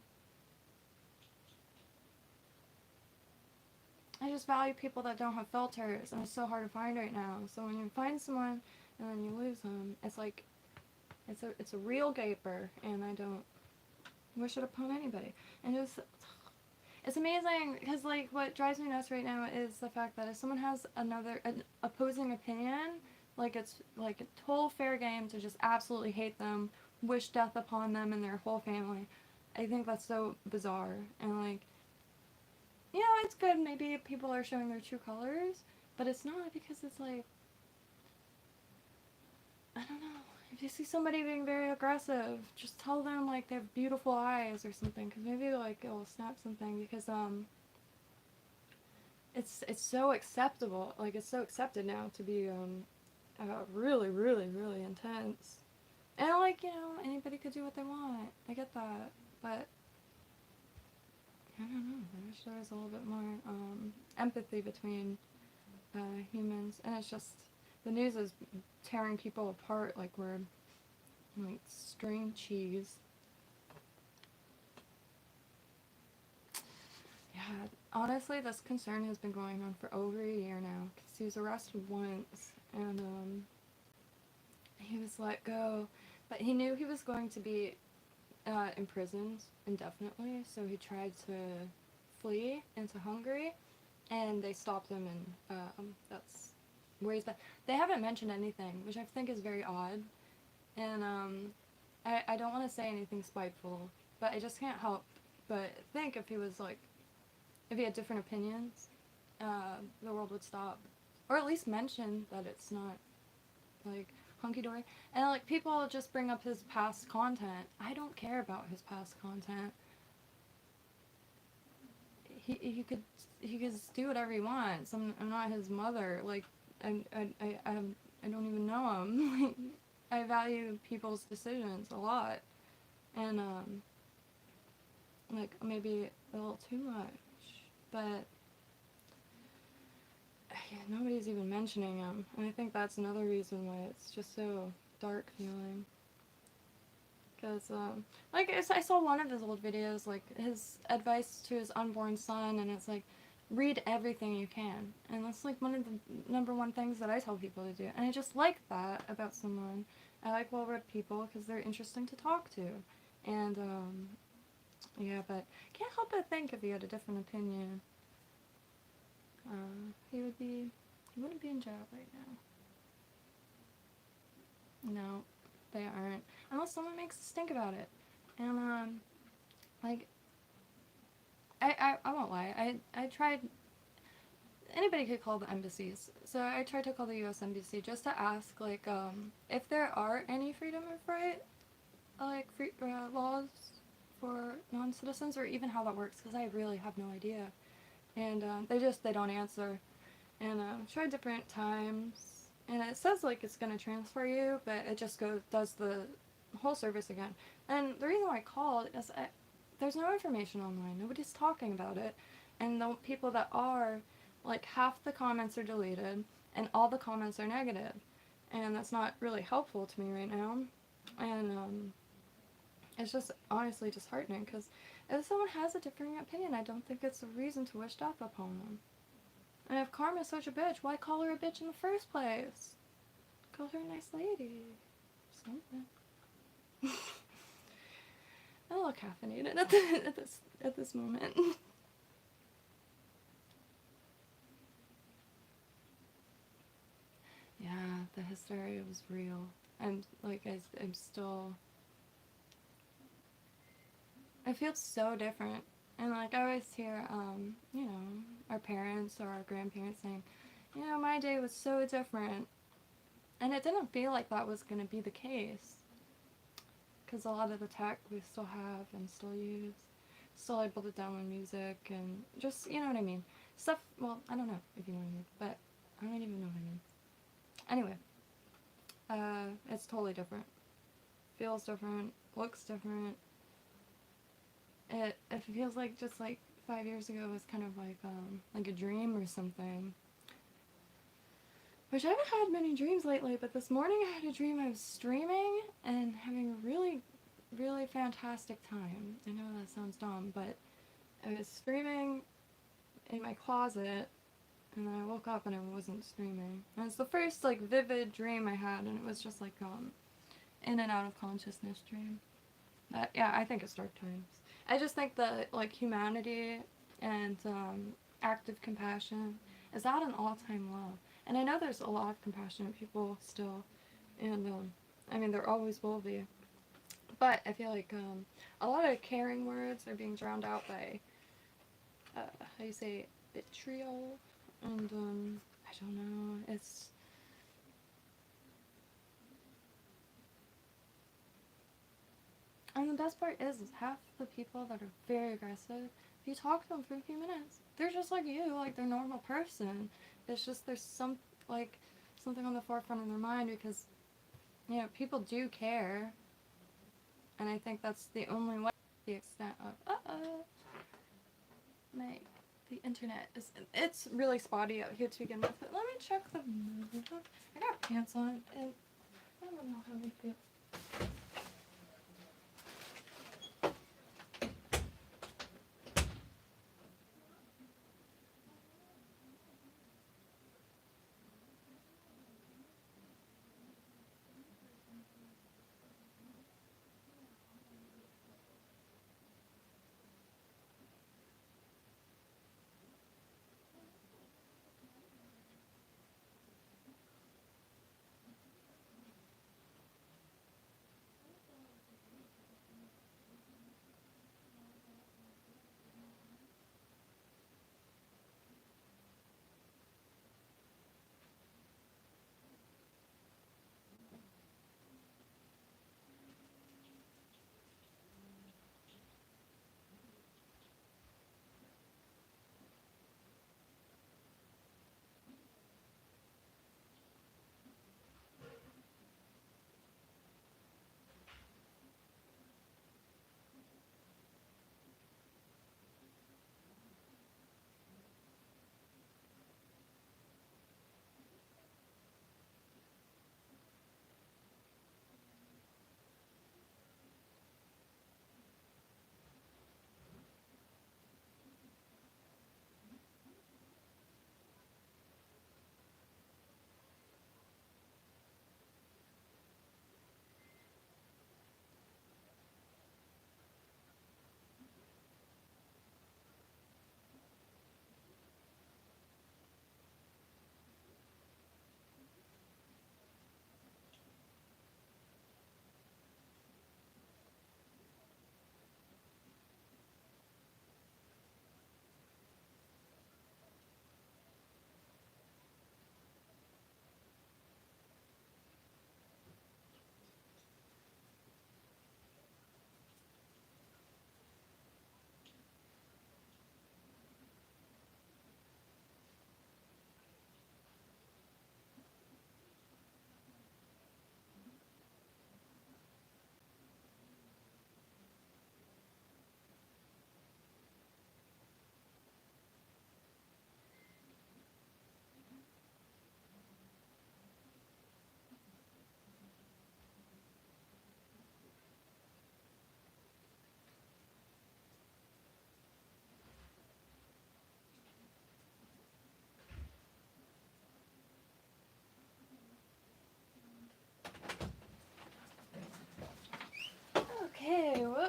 I just value people that don't have filters, and it's so hard to find right now. So when you find someone, and then you lose them, it's like... It's a real gaper, and I don't wish it upon anybody. And it's amazing, because, like, what drives me nuts right now is the fact that if someone has an opposing opinion, like, it's, like, a total fair game to just absolutely hate them, wish death upon them and their whole family. I think that's so bizarre. And, like, you know, it's good, maybe people are showing their true colors, but it's not, because it's like, I don't know. If you see somebody being very aggressive, just tell them, like, they have beautiful eyes or something, because maybe, like, it will snap something, because, it's so acceptable, like, it's so accepted now to be, really, really, really intense. And, like, you know, anybody could do what they want. I get that, but I don't know. I wish there was a little bit more, empathy between, humans, and it's just, the news is tearing people apart like we're, like, string cheese. Yeah, honestly, this concern has been going on for over a year now, because he was arrested once, and, he was let go, but he knew he was going to be, imprisoned indefinitely, so he tried to flee into Hungary, and they stopped him, and, that's where he's been. They haven't mentioned anything, which I think is very odd, and, I don't want to say anything spiteful, but I just can't help but think if he was, like, if he had different opinions, the world would stop. Or at least mention that it's not, like, hunky-dory. And, like, people just bring up his past content. I don't care about his past content. He could do whatever he wants. I'm not his mother. Like, I don't even know him. I value people's decisions a lot. And, like, maybe a little too much. But, yeah, nobody's even mentioning him. And I think that's another reason why it's just so dark feeling. Because, like, I saw one of his old videos, like, his advice to his unborn son, and it's like, read everything you can. And that's, like, one of the #1 things that I tell people to do. And I just like that about someone. I like well-read people because they're interesting to talk to. And, yeah, but can't help but think if he had a different opinion, he wouldn't be in jail right now. No, they aren't. Unless someone makes us think about it. And, like, I won't lie, I tried, anybody could call the embassies, so I tried to call the U.S. Embassy just to ask, like, if there are any freedom of right, like, laws for non-citizens, or even how that works, because I really have no idea. And, they don't answer. And, tried different times, and it says, like, it's gonna transfer you, but it just does the whole service again. And the reason why I called is there's no information online. Nobody's talking about it. And the people that are, like, half the comments are deleted, and all the comments are negative. And that's not really helpful to me right now. And, it's just honestly disheartening, because if someone has a differing opinion, I don't think it's a reason to wish death upon them. And if karma's such a bitch, why call her a bitch in the first place? Call her a nice lady. Something. I'm a little caffeinated at this moment. Yeah, the hysteria was real. I'm still. I feel so different. And like I always hear, you know, our parents or our grandparents saying, you know, my day was so different. And it didn't feel like that was going to be the case. Because a lot of the tech we still have and still use. Still able to download music and just, you know what I mean. Stuff, well, I don't know if you know what I mean, but I don't even know what I mean. Anyway, it's totally different. Feels different, looks different. It feels like just like 5 years ago was kind of like a dream or something. Which I haven't had many dreams lately, but this morning I had a dream I was streaming and having a really, really fantastic time. I know that sounds dumb, but I was streaming in my closet, and then I woke up and I wasn't streaming. And it's the first, like, vivid dream I had, and it was just, like, in and out of consciousness dream. But, yeah, I think it's dark times. I just think that, like, humanity and active compassion is at an all-time low. And I know there's a lot of compassionate people still, and, I mean, there always will be. But I feel like a lot of caring words are being drowned out by, how do you say, vitriol, and, I don't know, it's... And the best part is half the people that are very aggressive, if you talk to them for a few minutes, they're just like you, like they're a normal person. It's just there's something on the forefront of their mind because, you know, people do care. And I think that's the only way, the extent of, the internet it's really spotty out here to begin with, but let me check the mood. I got pants on, and I don't know how they feel.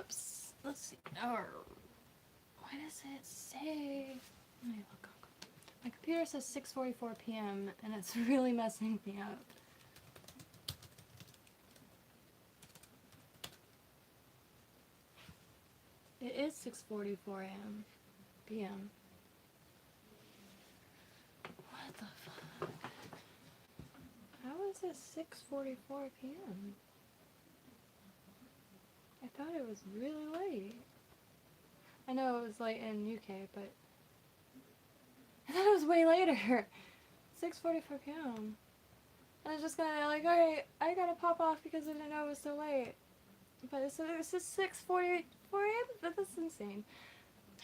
Whoops. Let's see. Or why does it say? Let me look. My computer says 6:44 p.m. and it's really messing me up. It is 6:44 a.m. p.m. What the fuck? How is it 6:44 p.m.? I thought it was really late. I know it was late in UK, but I thought it was way later. 6:44 p.m. I was just gonna like, alright, I gotta pop off because I didn't know it was so late. But this is 6:44 a.m.? That's insane.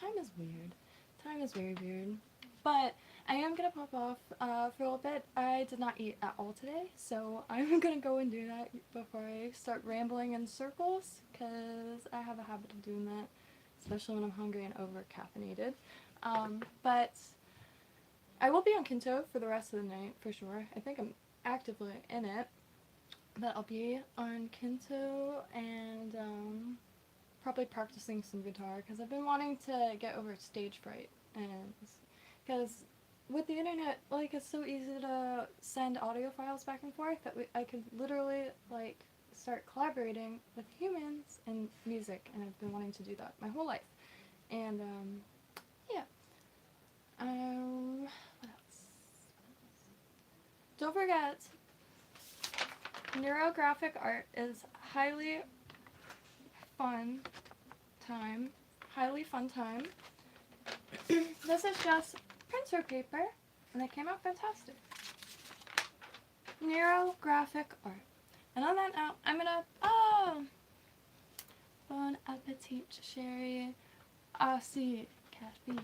Time is weird. Time is very weird. But I am gonna pop off for a little bit. I did not eat at all today, so I'm gonna go and do that before I start rambling in circles, because I have a habit of doing that, especially when I'm hungry and over caffeinated. But I will be on KYNTO for the rest of the night for sure. I think I'm actively in it, but I'll be on KYNTO and probably practicing some guitar, because I've been wanting to get over stage fright, and because with the internet, like, it's so easy to send audio files back and forth that I could literally, like, start collaborating with humans in music, and I've been wanting to do that my whole life. And yeah. What else? Don't forget, neurographic art is highly fun time. This is just printer paper, and it came out fantastic. Neurographic art. And on that note, I'm gonna, bon appetit, Sherry. See, Kathy.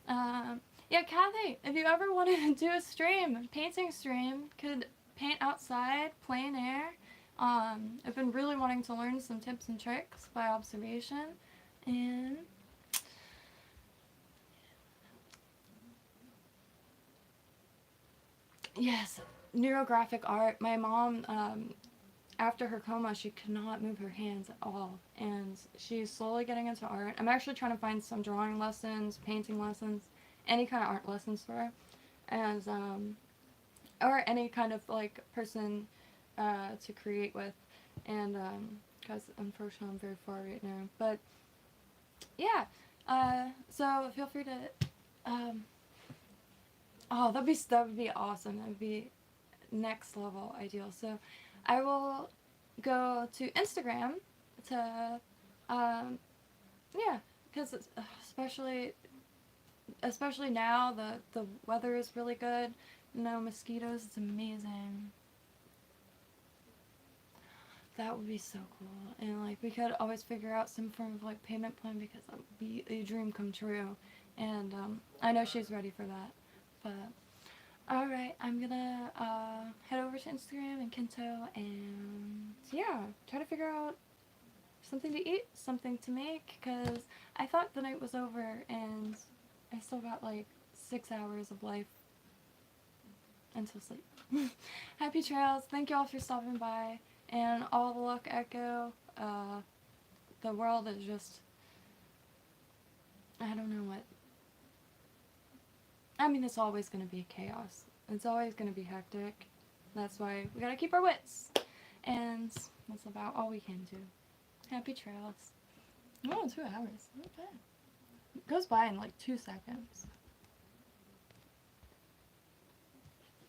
Yeah, Kathy, if you ever wanted to do a stream, painting stream, could paint outside, plein air. I've been really wanting to learn some tips and tricks by observation, and yes, neurographic art. My mom, after her coma, she could not move her hands at all, and she's slowly getting into art. I'm actually trying to find some drawing lessons, painting lessons, any kind of art lessons for her, and or any kind of like person to create with, and because unfortunately I'm very far right now, but yeah, so feel free to oh, that would be awesome. That would be next level ideal. So I will go to Instagram to yeah, because especially now the weather is really good. No mosquitoes. It's amazing. That would be so cool. And like we could always figure out some form of like payment plan, because that would be a dream come true. And I know she's ready for that. But alright, I'm gonna head over to Instagram and KYNTO, and yeah, try to figure out something to eat, something to make, because I thought the night was over and I still got like 6 hours of life until sleep. Happy trails. Thank you all for stopping by, and all the luck, Echo. The world is just, I don't know what. I mean, it's always going to be chaos. It's always going to be hectic. That's why we gotta keep our wits. And that's about all we can do. Happy trails. Oh, 2 hours. Not bad. It goes by in like 2 seconds.